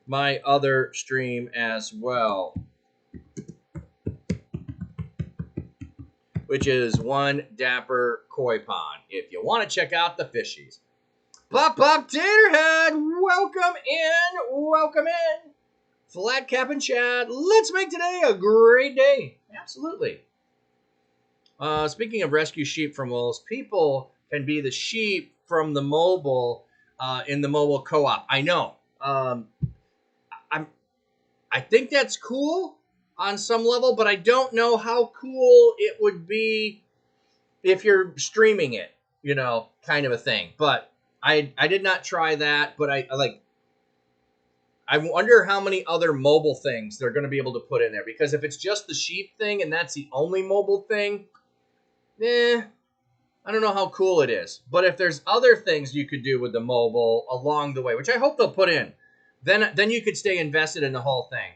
my other stream as well, which is One Dapper Koi Pond, if you want to check out the fishies. Pop Taterhead, welcome in. Flat Cap and Chad, let's make today a great day. Absolutely. Speaking of rescue sheep from wolves, people can be the sheep from the mobile in the mobile co-op. I know. I think that's cool on some level, but I don't know how cool it would be if you're streaming it, kind of a thing. But I did not try that, but I wonder how many other mobile things they're going to be able to put in there, because if it's just the sheep thing and that's the only mobile thing, I don't know how cool it is. But if there's other things you could do with the mobile along the way, which I hope they'll put in, then you could stay invested in the whole thing.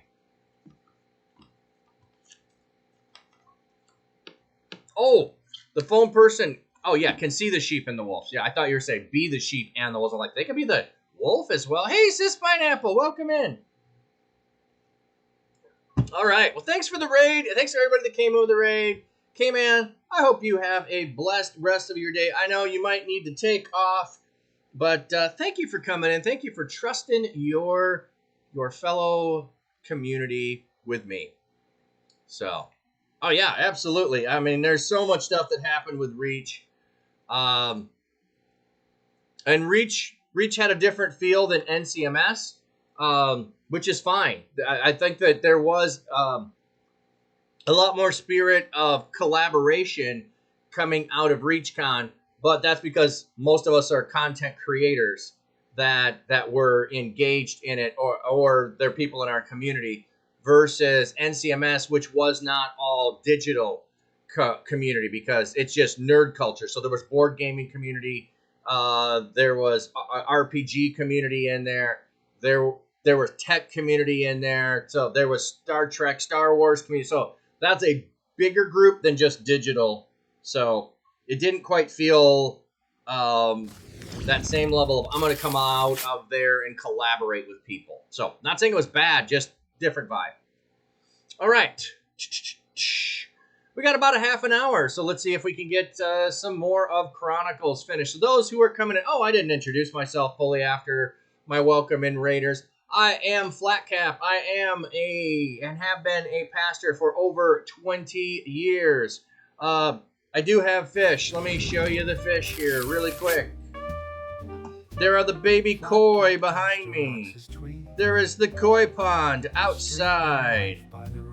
Oh, the phone person. Oh, yeah, can see the sheep and the wolves. Yeah, I thought you were saying be the sheep and the wolves. I'm like, they could be the wolf as well. Hey, Sis Pineapple, welcome in. All right. Well, thanks for the raid. Thanks to everybody that came over the raid. K-Man, I hope you have a blessed rest of your day. I know you might need to take off, but thank you for coming in. Thank you for trusting your fellow community with me. So, oh yeah, absolutely. I mean, there's so much stuff that happened with Reach. And Reach had a different feel than NCMS, which is fine. I think that there was a lot more spirit of collaboration coming out of ReachCon, but that's because most of us are content creators that were engaged in it, or they're people in our community, versus NCMS, which was not all digital community, because it's just nerd culture. So there was board gaming community, there was RPG community in there, there was tech community in there, so there was Star Trek, Star Wars community. So that's a bigger group than just digital. So it didn't quite feel that same level of I'm going to come out of there and collaborate with people. So not saying it was bad, just different vibe. All right. We got about a half an hour, so let's see if we can get some more of Chronicles finished. So those who are coming in, I didn't introduce myself fully after my welcome in, Raiders. I am Flat Cap. I am and have been a pastor for over 20 years. I do have fish. Let me show you the fish here really quick. There are the baby koi behind me. There is the koi pond outside.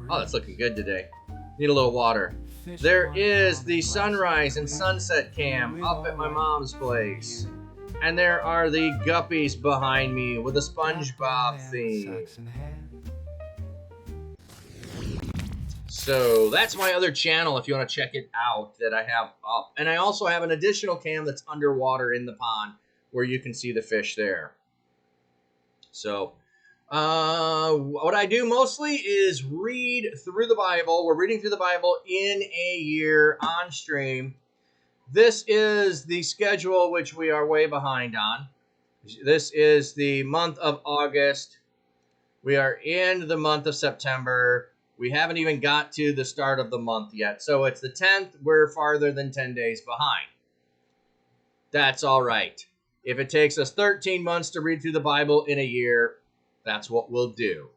Oh, that's looking good today. Need a little water. There is the sunrise and sunset cam up at my mom's place. And there are the guppies behind me with a SpongeBob theme. So that's my other channel if you want to check it out that I have up. And I also have an additional cam that's underwater in the pond where you can see the fish there. So what I do mostly is read through the Bible. We're reading through the Bible in a year on stream. This is the schedule, which we are way behind on. This is the month of August. We are in the month of September. We haven't even got to the start of the month yet. So it's the 10th. We're farther than 10 days behind. That's all right. If it takes us 13 months to read through the Bible in a year, that's what we'll do.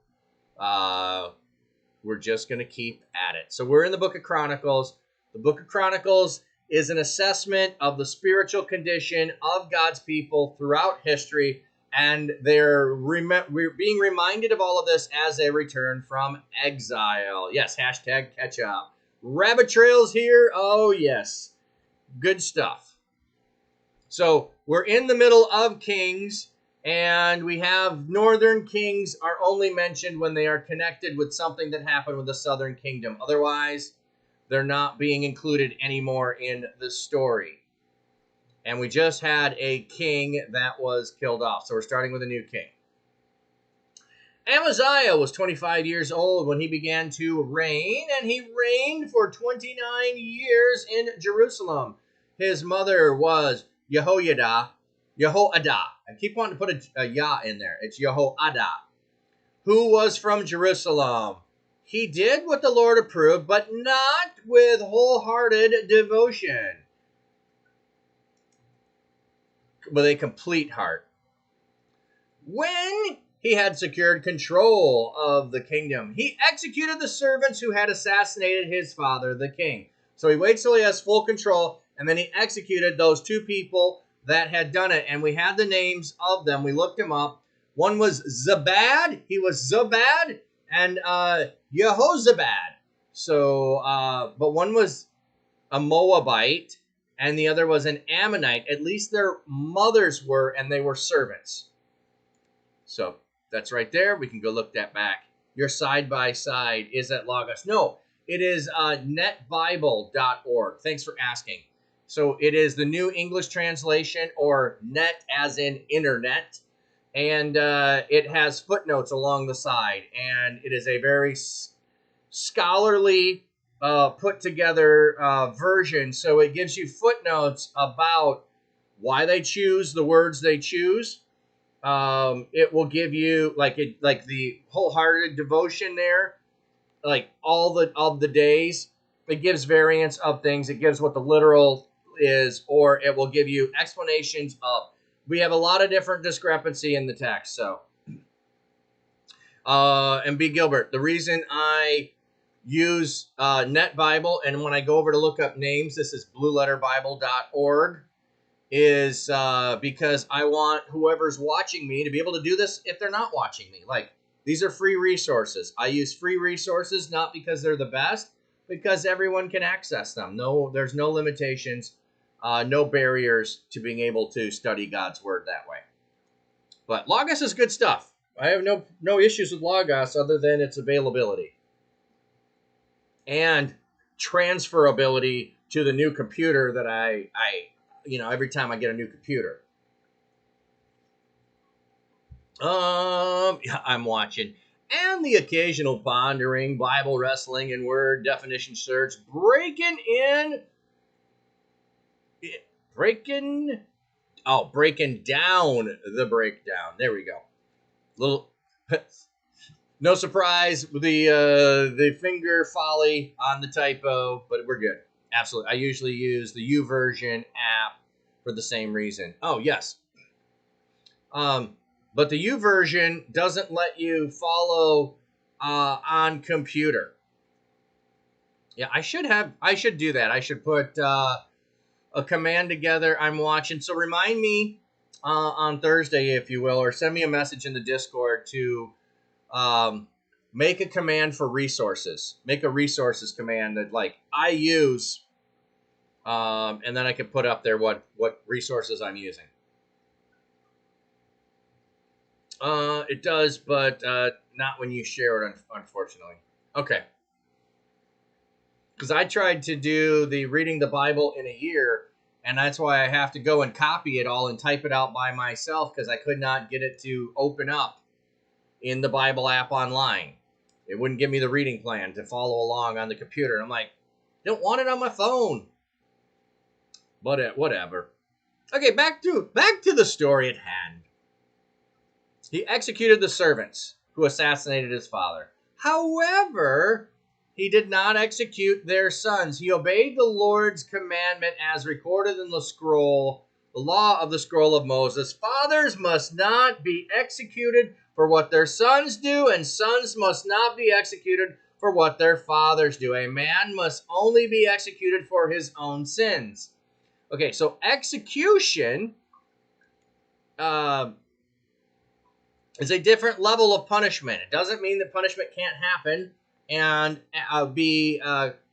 We're just going to keep at it. So we're in the book of Chronicles. The book of Chronicles is an assessment of the spiritual condition of God's people throughout history, and we're being reminded of all of this as they return from exile. Yes, hashtag catch up. Rabbit trails here. Oh, yes. Good stuff. So we're in the middle of Kings, and we have northern kings are only mentioned when they are connected with something that happened with the southern kingdom. Otherwise, they're not being included anymore in the story. And we just had a king that was killed off. So we're starting with a new king. Amaziah was 25 years old when he began to reign, and he reigned for 29 years in Jerusalem. His mother was Jehoiada. I keep wanting to put a Yah in there. It's Jehoiada, who was from Jerusalem. He did what the Lord approved, but not with wholehearted devotion, with a complete heart. When he had secured control of the kingdom, he executed the servants who had assassinated his father, the king. So he waits till he has full control, and then he executed those two people that had done it. And we had the names of them. We looked them up. One was Zabad. He was Zabad and Jehozabad. So, but one was a Moabite and the other was an Ammonite. At least their mothers were, and they were servants. So that's right there. We can go look that back. Your side by side is at Logos. No, it is netbible.org. Thanks for asking. So it is the New English translation, or net as in internet. And it has footnotes along the side. And it is a very scholarly put together version. So it gives you footnotes about why they choose the words they choose. It will give you like the wholehearted devotion there, like all the days. It gives variants of things. It gives what the literal is, or it will give you explanations of. We have a lot of different discrepancy in the text. So, and B. Gilbert, the reason I use Net Bible, and when I go over to look up names, this is blueletterbible.org, is because I want whoever's watching me to be able to do this if they're not watching me. Like, these are free resources. I use free resources not because they're the best, because everyone can access them. No, there's no limitations, no barriers to being able to study God's word that way. But Logos is good stuff. I have no issues with Logos other than its availability and transferability to the new computer that I every time I get a new computer. I'm watching. And the occasional pondering, Bible wrestling, and word definition search, breaking down the breakdown. There we go. Little, no surprise, the finger folly on the typo, but we're good. Absolutely. I usually use the YouVersion app for the same reason. Oh, yes. But the YouVersion doesn't let you follow on computer. Yeah, I should do that. I should put a command together. I'm watching. So remind me on Thursday, if you will, or send me a message in the Discord to make a command for resources. Make a resources command that like I use, and then I can put up there what resources I'm using. It does, but not when you share it, unfortunately. Okay. Because I tried to do the reading the Bible in a year, and that's why I have to go and copy it all and type it out by myself, because I could not get it to open up in the Bible app online. It wouldn't give me the reading plan to follow along on the computer. And I'm like, I don't want it on my phone. But whatever. Okay, back to the story at hand. He executed the servants who assassinated his father. However, he did not execute their sons. He obeyed the Lord's commandment as recorded in the scroll, the law of the scroll of Moses. Fathers must not be executed for what their sons do, and sons must not be executed for what their fathers do. A man must only be executed for his own sins. Okay, so execution is a different level of punishment. It doesn't mean that punishment can't happen and be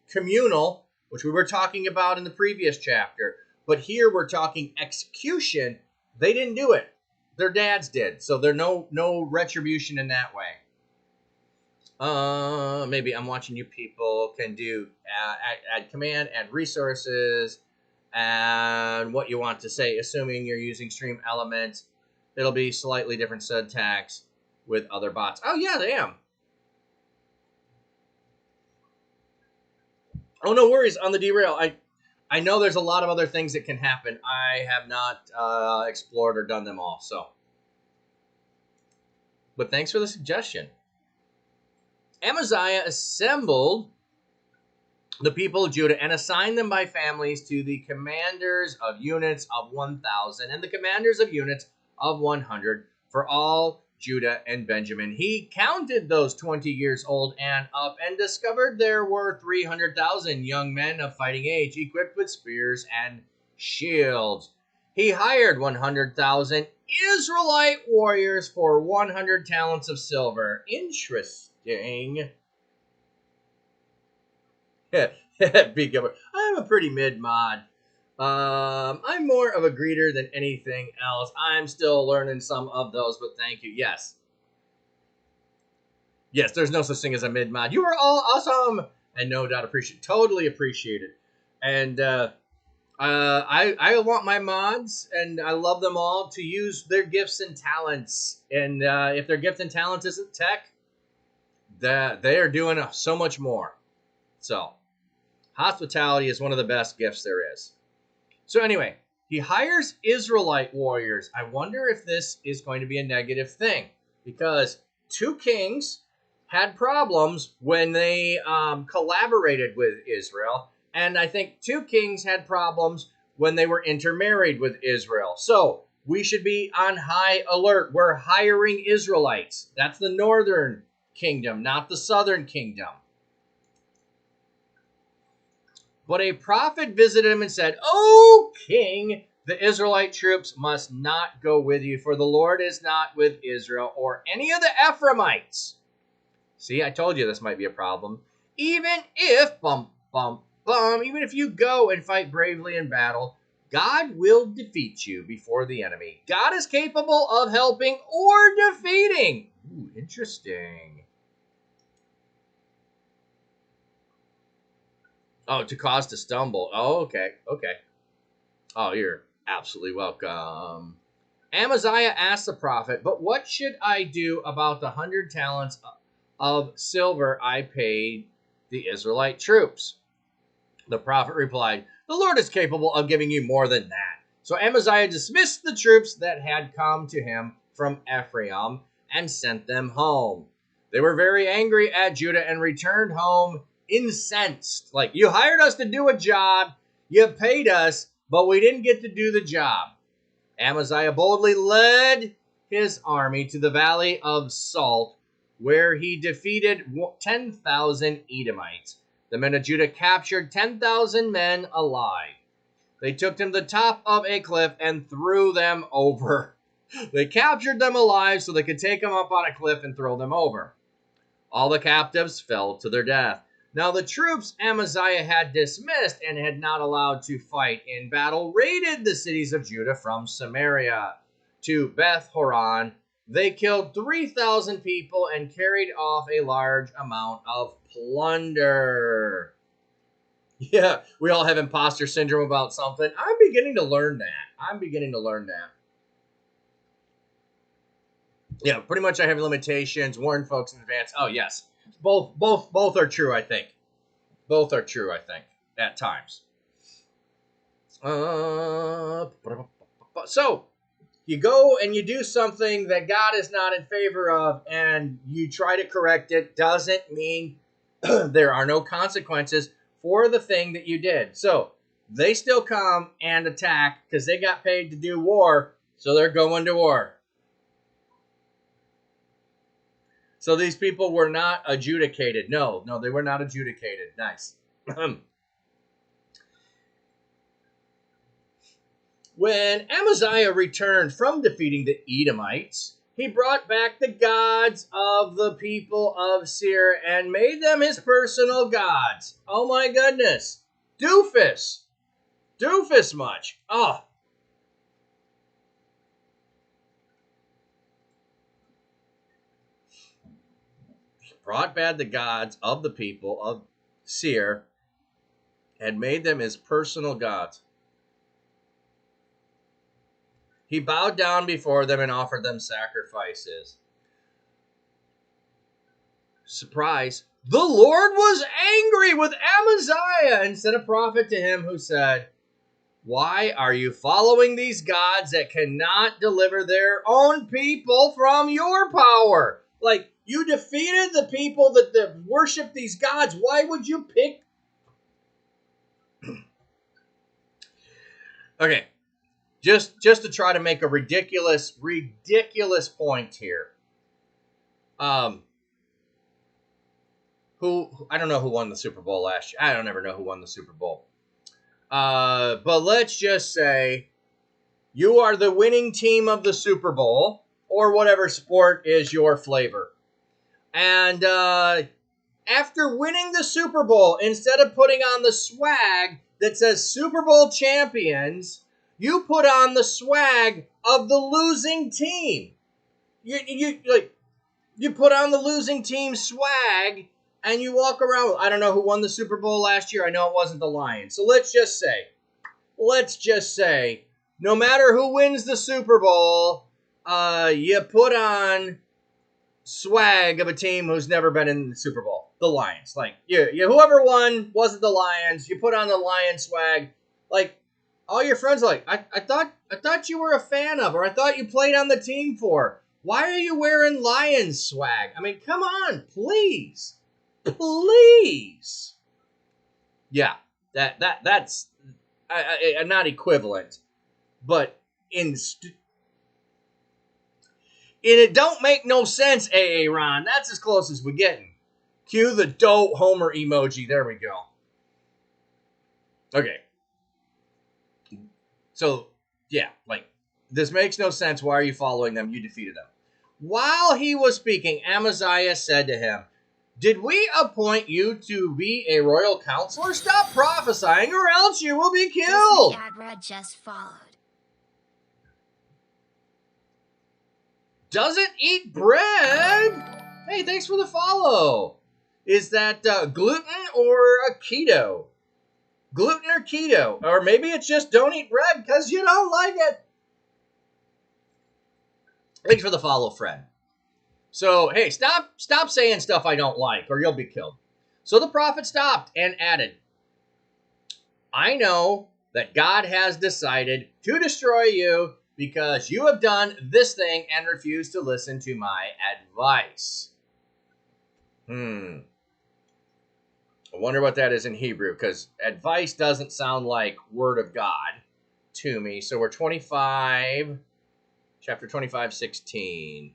communal, which we were talking about in the previous chapter. But here we're talking execution. They didn't do it. Their dads did. So there's no retribution in that way. Maybe I'm watching you people can do add command, add resources, and what you want to say, assuming you're using stream elements. It'll be slightly different syntax. with other bots. Oh, yeah, I am. Oh, no worries on the derail. I know there's a lot of other things that can happen. I have not explored or done them all, so. But thanks for the suggestion. Amaziah assembled the people of Judah and assigned them by families to the commanders of units of 1,000 and the commanders of units of 100 for all Judah and Benjamin. He counted those 20 years old and up and discovered there were 300,000 young men of fighting age equipped with spears and shields. He hired 100,000 Israelite warriors for 100 talents of silver. Interesting. Big Gilbert. I'm a pretty mid mod. I'm more of a greeter than anything else. I'm still learning some of those, but thank you. Yes. Yes, there's no such thing as a mid mod. You are all awesome, and no doubt totally appreciate it. And I want my mods, and I love them all, to use their gifts and talents. And if their gift and talent isn't tech, they are doing so much more. So. Hospitality is one of the best gifts there is. So anyway, he hires Israelite warriors. I wonder if this is going to be a negative thing, because 2 kings had problems when they collaborated with Israel, and I think 2 kings had problems when they were intermarried with Israel. So we should be on high alert. We're hiring Israelites. That's the northern kingdom, not the southern kingdom. But a prophet visited him and said, "O king, the Israelite troops must not go with you, for the Lord is not with Israel or any of the Ephraimites." See, I told you this might be a problem. Even if, even if you go and fight bravely in battle, God will defeat you before the enemy. God is capable of helping or defeating. Ooh, interesting. Oh, to cause to stumble. Oh, okay. Oh, you're absolutely welcome. Amaziah asked the prophet, "But what should I do about the 100 talents of silver I paid the Israelite troops?" The prophet replied, "The Lord is capable of giving you more than that." So Amaziah dismissed the troops that had come to him from Ephraim and sent them home. They were very angry at Judah and returned home incensed. Like, you hired us to do a job, you paid us, but we didn't get to do the job. Amaziah boldly led his army to the valley of Salt, where he defeated 10,000 Edomites. The men of Judah captured 10,000 men alive. They took them to the top of a cliff and threw them over. They captured them alive so they could take them up on a cliff and throw them over. All the captives fell to their death. Now the troops Amaziah had dismissed and had not allowed to fight in battle raided the cities of Judah from Samaria to Beth Horon. They killed 3,000 people and carried off a large amount of plunder. Yeah, we all have imposter syndrome about something. I'm beginning to learn that. Yeah, pretty much I have limitations. Warn folks in advance. Oh, yes. Both are true, I think. Both are true, I think, at times. So, you go and you do something that God is not in favor of, and you try to correct it, doesn't mean there are no consequences for the thing that you did. So, they still come and attack because they got paid to do war, so they're going to war. So these people were not adjudicated. No, they were not adjudicated. Nice. When Amaziah returned from defeating the Edomites, he brought back the gods of the people of Seir and made them his personal gods. Oh my goodness. Doofus much. Oh. Brought back the gods of the people of Seir and made them his personal gods. He bowed down before them and offered them sacrifices. surprise, the Lord was angry with Amaziah and sent a prophet to him who said, why are you following these gods that cannot deliver their own people from your power? Like, you defeated the people that worship these gods. Why would you pick? Okay, just to try to make a ridiculous point here. Who I don't know who won the Super Bowl last year. I don't ever know who won the Super Bowl. But let's just say you are the winning team of the Super Bowl, or whatever sport is your flavor. And after winning the Super Bowl, instead of putting on the swag that says Super Bowl champions, you put on the swag of the losing team. You put on the losing team swag and you walk around. I don't know who won the Super Bowl last year. I know it wasn't the Lions. So let's just say, no matter who wins the Super Bowl, you put on swag of a team who's never been in the Super Bowl. The Lions. Like, whoever won wasn't the Lions. You put on the Lion swag. Like, all your friends are like, I thought you were a fan of, or I thought you played on the team for. Why are you wearing Lions swag? I mean, come on, please. Please. Yeah, that's not equivalent, but it don't make no sense, AA Ron. That's as close as we're getting. Cue the dope Homer emoji. There we go. Okay. So, yeah, like, this makes no sense. Why are you following them? You defeated them. While he was speaking, Amaziah said to him, did we appoint you to be a royal counselor? Stop prophesying or else you will be killed. Disney ad read just followed. Doesn't eat bread. Hey, thanks for the follow. Is that gluten or a keto? Gluten or keto? Or maybe it's just don't eat bread because you don't like it. Thanks for the follow, Fred. So, hey, stop saying stuff I don't like or you'll be killed. So the prophet stopped and added, I know that God has decided to destroy you because you have done this thing and refused to listen to my advice. I wonder what that is in Hebrew, because advice doesn't sound like word of God to me. So we're 25, chapter 25, 16.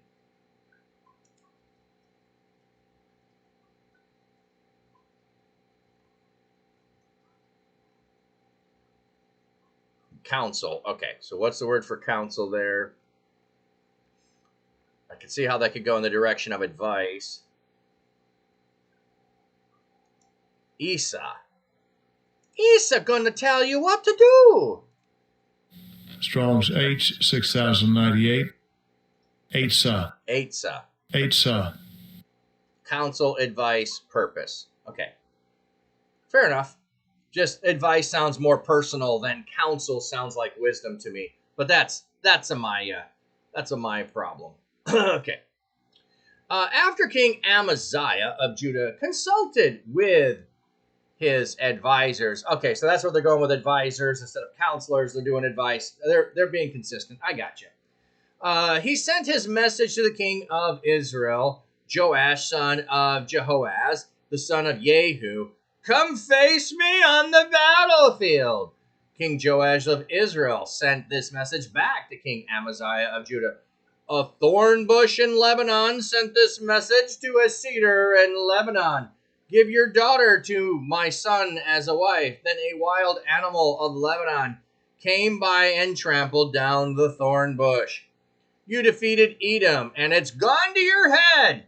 Counsel. Okay, so what's the word for counsel there? I can see how that could go in the direction of advice. Isa gonna tell you what to do. Strong's H 6098. Eitzah. Counsel, advice, purpose. Okay. Fair enough. Just advice sounds more personal than counsel sounds like wisdom to me. But that's a my problem. Okay. After King Amaziah of Judah consulted with his advisors. Okay, so that's where they're going with advisors instead of counselors. They're doing advice. They're being consistent. I got you. He sent his message to the king of Israel, Joash, son of Jehoaz, the son of Jehu. Come face me on the battlefield. King Joash of Israel sent this message back to King Amaziah of Judah. A thorn bush in Lebanon sent this message to a cedar in Lebanon. Give your daughter to my son as a wife. Then a wild animal of Lebanon came by and trampled down the thorn bush. You defeated Edom, and it's gone to your head.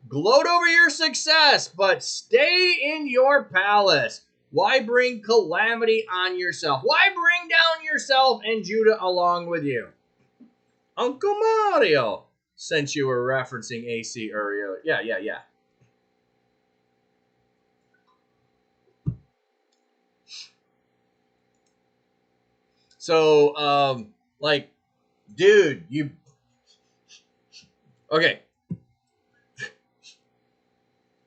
Gloat over your success, but stay in your palace. Why bring calamity on yourself? Why bring down yourself and Judah along with you? Uncle Mario, since you were referencing AC earlier. Yeah. So, dude, okay.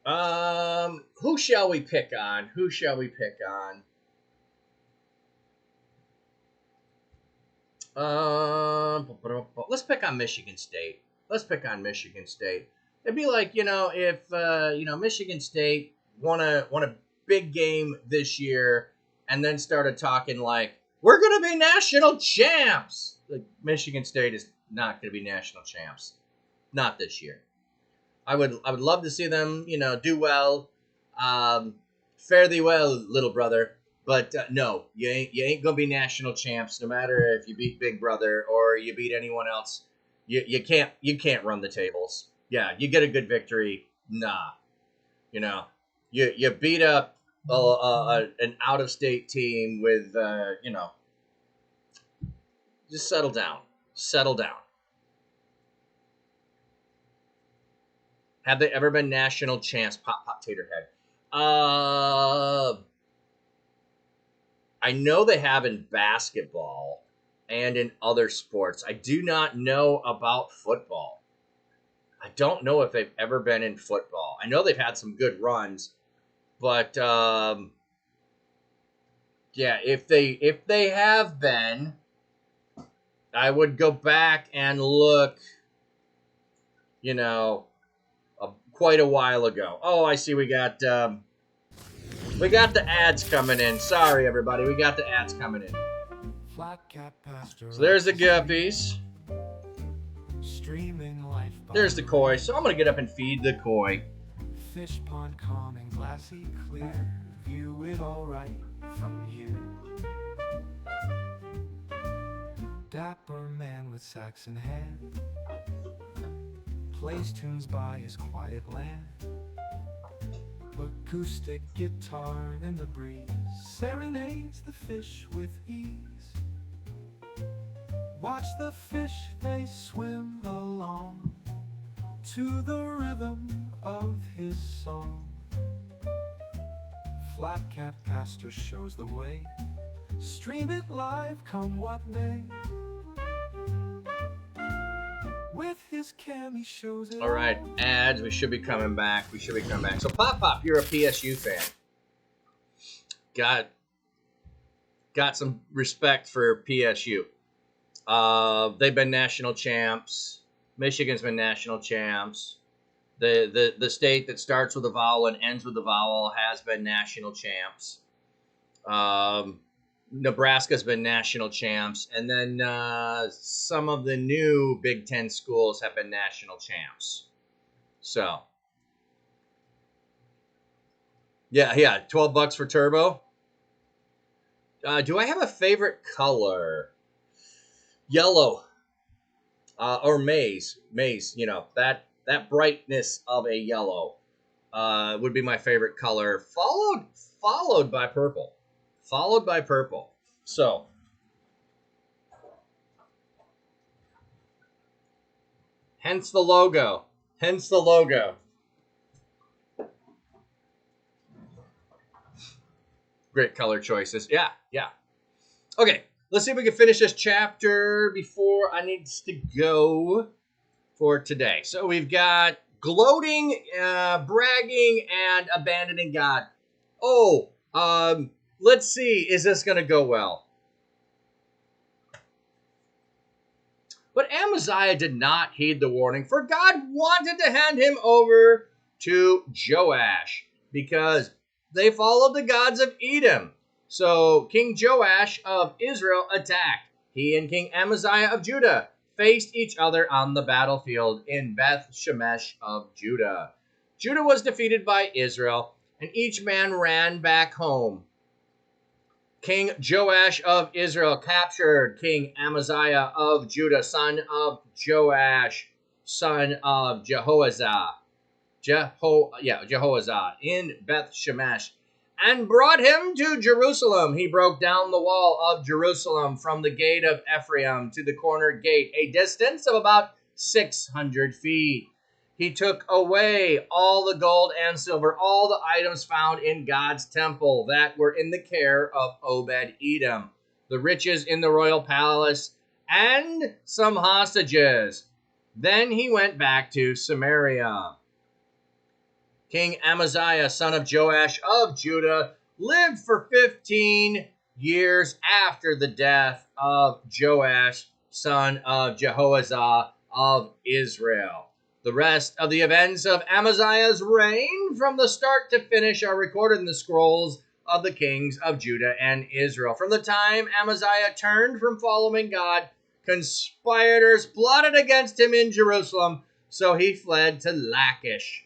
Who shall we pick on? Who shall we pick on? Let's pick on Michigan State. Let's pick on Michigan State. It'd be like, if Michigan State won a big game this year and then started talking like, we're gonna be national champs. Like, Michigan State is not gonna be national champs. Not this year. I would love to see them, do well. Fare thee well, little brother. But no, you ain't gonna be national champs. No matter if you beat Big Brother or you beat anyone else, you can't run the tables. Yeah, you get a good victory. Nah, you beat up an out of state team with just settle down. Settle down. Have they ever been national champs? Pop, Taterhead. I know they have in basketball and in other sports. I do not know about football. I don't know if they've ever been in football. I know they've had some good runs, but if they have been, I would go back and look, quite a while ago. Oh, I see. We got the ads coming in. Sorry, everybody. We got the ads coming in. So there's the guppies. There's the koi. So I'm going to get up and feed the koi. Fish pond calm and glassy clear. View it all right from here. Dapper man with sax in hand plays tunes by his quiet land. Acoustic guitar in the breeze serenades the fish with ease. Watch the fish, they swim along to the rhythm of his song. Flatcat Pastor shows the way. Stream it live, come what may. With his cam, he shows it. All right, ads. We should be coming back. So Pop, you're a PSU fan. Got some respect for PSU. They've been national champs. Michigan's been national champs. The state that starts with a vowel and ends with a vowel has been national champs. Nebraska's been national champs, and then some of the new Big Ten schools have been national champs. So, yeah, $12 for Turbo. Do I have a favorite color? Yellow, or maize. That brightness of a yellow would be my favorite color, followed by purple. So, hence the logo. Great color choices. Yeah. Okay, let's see if we can finish this chapter before I need to go for today. So we've got gloating, bragging, and abandoning God. Let's see, is this going to go well? But Amaziah did not heed the warning, for God wanted to hand him over to Joash, because they followed the gods of Edom. So King Joash of Israel attacked. He and King Amaziah of Judah faced each other on the battlefield in Beth Shemesh of Judah. Judah was defeated by Israel, and each man ran back home. King Joash of Israel captured King Amaziah of Judah, son of Joash, son of Jehoazah, in Beth Shemesh, and brought him to Jerusalem. He broke down the wall of Jerusalem from the gate of Ephraim to the corner gate, a distance of about 600 feet. He took away all the gold and silver, all the items found in God's temple that were in the care of Obed-Edom, the riches in the royal palace, and some hostages. Then he went back to Samaria. King Amaziah, son of Joash of Judah, lived for 15 years after the death of Joash, son of Jehoazah of Israel. The rest of the events of Amaziah's reign from the start to finish are recorded in the scrolls of the kings of Judah and Israel. From the time Amaziah turned from following God, conspirators plotted against him in Jerusalem, so he fled to Lachish.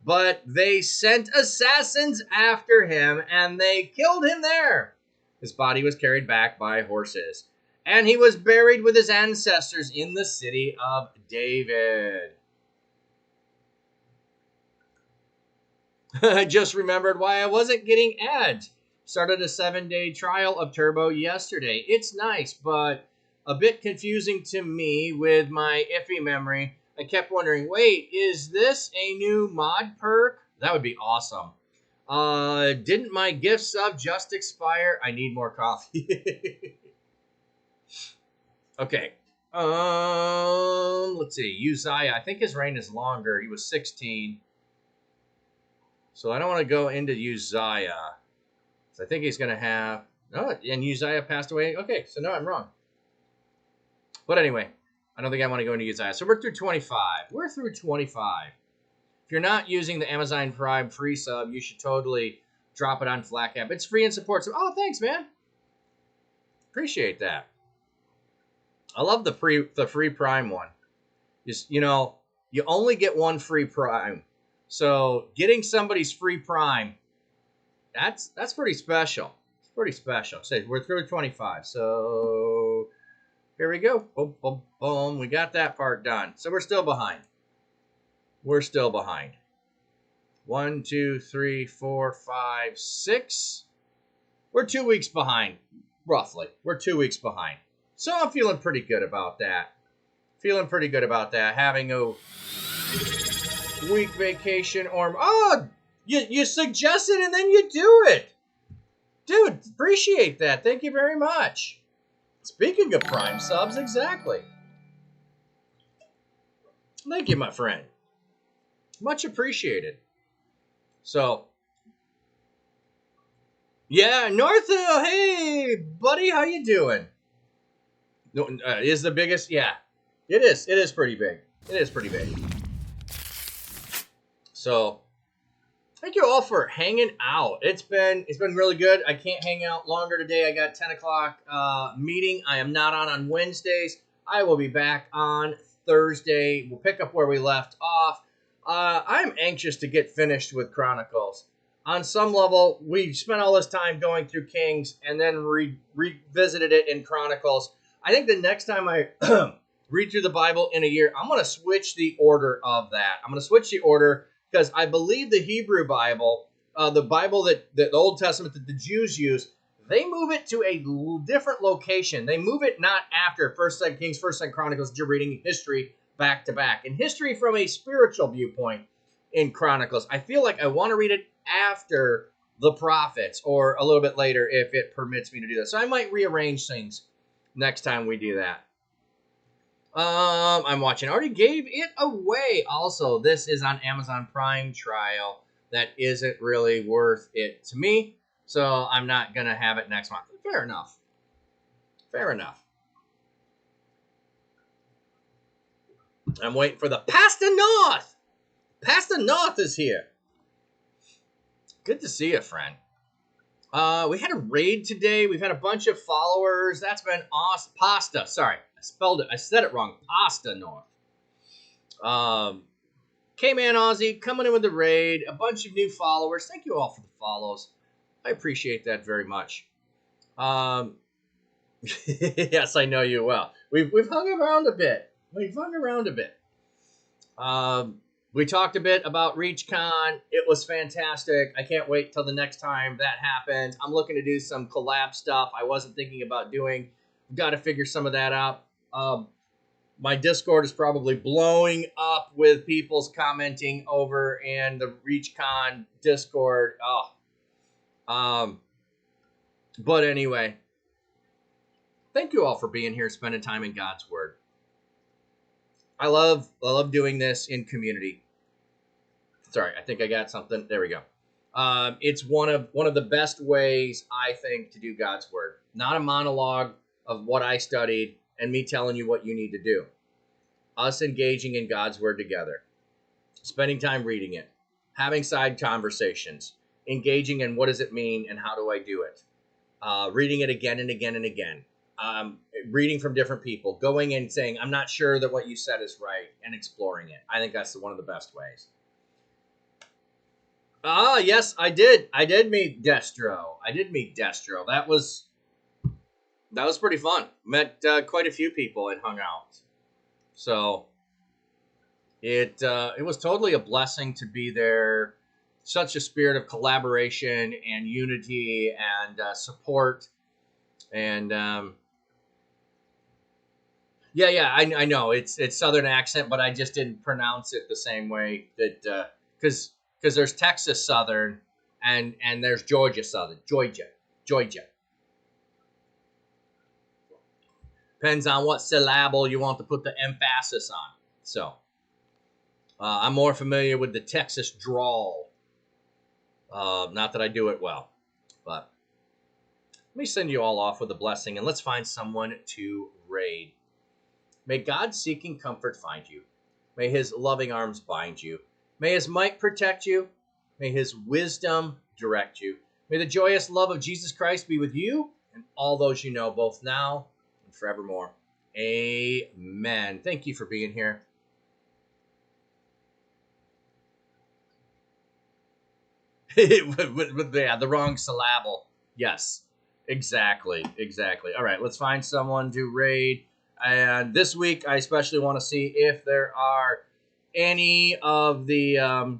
But they sent assassins after him, and they killed him there. His body was carried back by horses, and he was buried with his ancestors in the city of David. I just remembered why I wasn't getting ads. Started a 7-day trial of Turbo yesterday. It's nice, but a bit confusing to me with my iffy memory. I kept wondering, wait, is this a new mod perk? That would be awesome. Didn't my gift sub just expire? I need more coffee. Okay. Let's see. Uzziah. I think his reign is longer. He was 16. So I don't want to go into Uzziah. So I think he's going to have... No, and Uzziah passed away. Okay, so no, I'm wrong. But anyway, I don't think I want to go into Uzziah. So we're through 25. We're through 25. If you're not using the Amazon Prime free sub, you should totally drop it on Flat Cap. It's free and supports. Oh, thanks, man. Appreciate that. I love the free Prime one. Just, you know, you only get one free Prime. So getting somebody's free Prime, that's pretty special. It's pretty special. So we're through 25. So here we go. Boom, boom, boom. We got that part done. So we're still behind. We're still behind. 1, 2, 3, 4, 5, 6. We're 2 weeks behind, roughly. We're 2 weeks behind. So I'm feeling pretty good about that. Feeling pretty good about that. Having a week vacation or... Oh, you suggest it and then you do it. Dude, appreciate that. Thank you very much. Speaking of Prime subs, exactly. Thank you, my friend. Much appreciated. So, yeah, Northhill, hey, buddy, how you doing? Is the biggest? Yeah, it is. It is pretty big. It is pretty big. So, thank you all for hanging out. It's been really good. I can't hang out longer today. I got 10 o'clock meeting. I am not on Wednesdays. I will be back on Thursday. We'll pick up where we left off. I'm anxious to get finished with Chronicles. On some level, we spent all this time going through Kings and then revisited it in Chronicles. I think the next time I read through the Bible in a year, I'm going to switch the order of that. I'm going to switch the order because I believe the Hebrew Bible, the Bible that the Old Testament that the Jews use, they move it to a different location. They move it not after 1st, 2nd Kings, 1st, 2nd Chronicles. You're reading history back to back. And history from a spiritual viewpoint in Chronicles. I feel like I want to read it after the prophets or a little bit later if it permits me to do that. So I might rearrange things next time we do that. I'm watching. I already gave it away. Also, this is on Amazon Prime trial. That isn't really worth it to me. So I'm not going to have it next month. Fair enough. Fair enough. I'm waiting for the Pastor North. Pastor North is here. Good to see you, friend. We had a raid today. We've had a bunch of followers. That's been awesome. Pasta. Sorry, I spelled it. I said it wrong. Pasta North. K-Man Aussie coming in with the raid. A bunch of new followers. Thank you all for the follows. I appreciate that very much. Yes, I know you well. We've hung around a bit. We talked a bit about ReachCon. It was fantastic. I can't wait till the next time that happens. I'm looking to do some collab stuff I wasn't thinking about doing. Got to figure some of that out. My Discord is probably blowing up with people's commenting over in the ReachCon Discord. But anyway, thank you all for being here, spending time in God's Word. I love doing this in community. Sorry, I think I got something. There we go. It's one of the best ways, I think, to do God's word. Not a monologue of what I studied and me telling you what you need to do. Us engaging in God's word together, spending time reading it, having side conversations, engaging in what does it mean and how do I do it, reading it again and again and again, reading from different people, going and saying, I'm not sure that what you said is right, and exploring it. I think that's one of the best ways. Yes, I did. I did meet Destro. That was pretty fun. Met quite a few people and hung out. So it was totally a blessing to be there. Such a spirit of collaboration and unity and support. And I know it's Southern accent, but I just didn't pronounce it the same way that because there's Texas Southern and there's Georgia Southern. Georgia. Depends on what syllable you want to put the emphasis on. So, I'm more familiar with the Texas drawl. Not that I do it well, but let me send you all off with a blessing, and let's find someone to raid. May God seeking comfort find you. May his loving arms bind you. May his might protect you. May his wisdom direct you. May the joyous love of Jesus Christ be with you and all those you know, both now and forevermore. Amen. Thank you for being here. with the wrong syllable. Yes, exactly. All right, let's find someone to raid. And this week, I especially want to see if there are any of the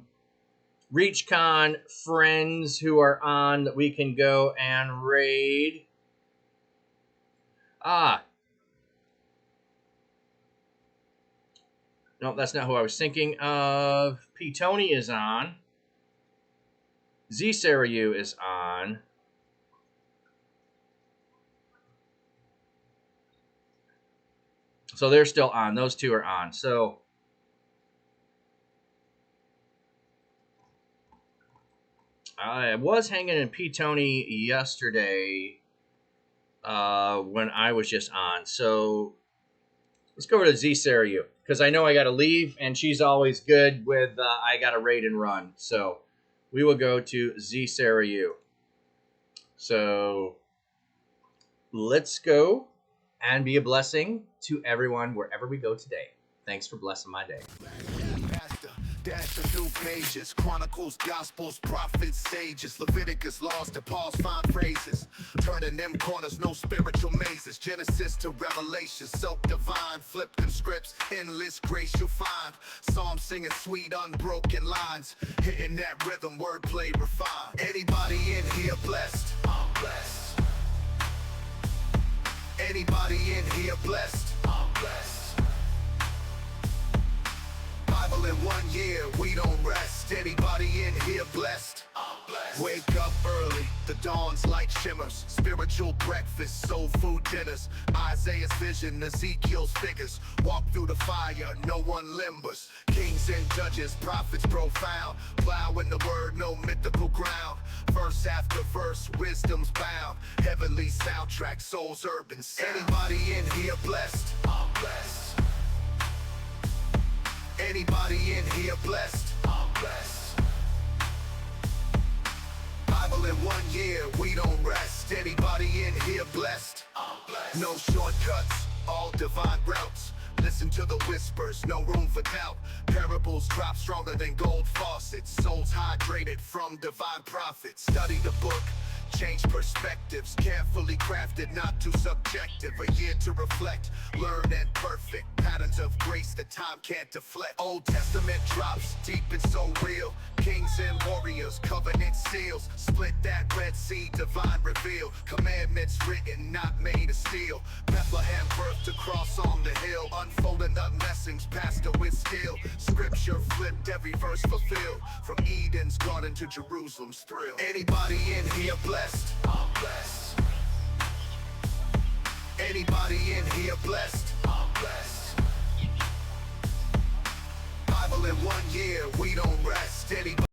ReachCon friends who are on that we can go and raid. No, that's not who I was thinking of. P. Tony is on. Z. Sarayu is on. So they're still on. Those two are on. So I was hanging in P. Tony yesterday when I was just on. So let's go over to Z. Sarayu because I know I got to leave, and she's always good with I got to raid and run. So we will go to Z. Sarayu. So let's go and be a blessing to everyone wherever we go today. Thanks for blessing my day. Dash the new pages, Chronicles, Gospels, prophets, sages, Leviticus, laws to Paul's fine phrases. Turning them corners, no spiritual mazes. Genesis to Revelation, soap divine, flipped in scripts, endless grace you'll find. Psalms singing sweet, unbroken lines, hitting that rhythm, wordplay refined. Anybody in here blessed? I'm blessed. Anybody in here blessed? I'm blessed. Bible in 1 year, we don't rest. Anybody in here blessed? I'm blessed. Wake up early, the dawn's light shimmers. Spiritual breakfast, soul food dinners. Isaiah's vision, Ezekiel's figures. Walk through the fire, no one limbers. Kings and judges, prophets profound. Plow in the word, no mythical ground. Verse after verse, wisdom's bound. Heavenly soundtrack, soul's urban sound. Anybody in here blessed? I'm blessed. Anybody in here blessed? I'm blessed. Bible in 1 year, we don't rest. Anybody in here blessed? I'm blessed. No shortcuts, all divine routes. Listen to the whispers, no room for doubt. Parables drop stronger than gold faucets. Souls hydrated from divine prophets. Study the book, change perspectives. Carefully crafted, not too subjective. A year to reflect, learn and perfect. Patterns of grace that time can't deflect. Old Testament drops, deep and so real. Kings and warriors, covenant seals. Split that Red Sea, divine reveal. Commandments written, not made of steel. Bethlehem birth to cross on the hill. Unfolding the blessings, pastor with skill. Scripture flipped, every verse fulfilled. From Eden's garden to Jerusalem's thrill. Anybody in here blessed? I'm blessed. Anybody in here blessed? I'm blessed. Bible in 1 year, we don't rest. daily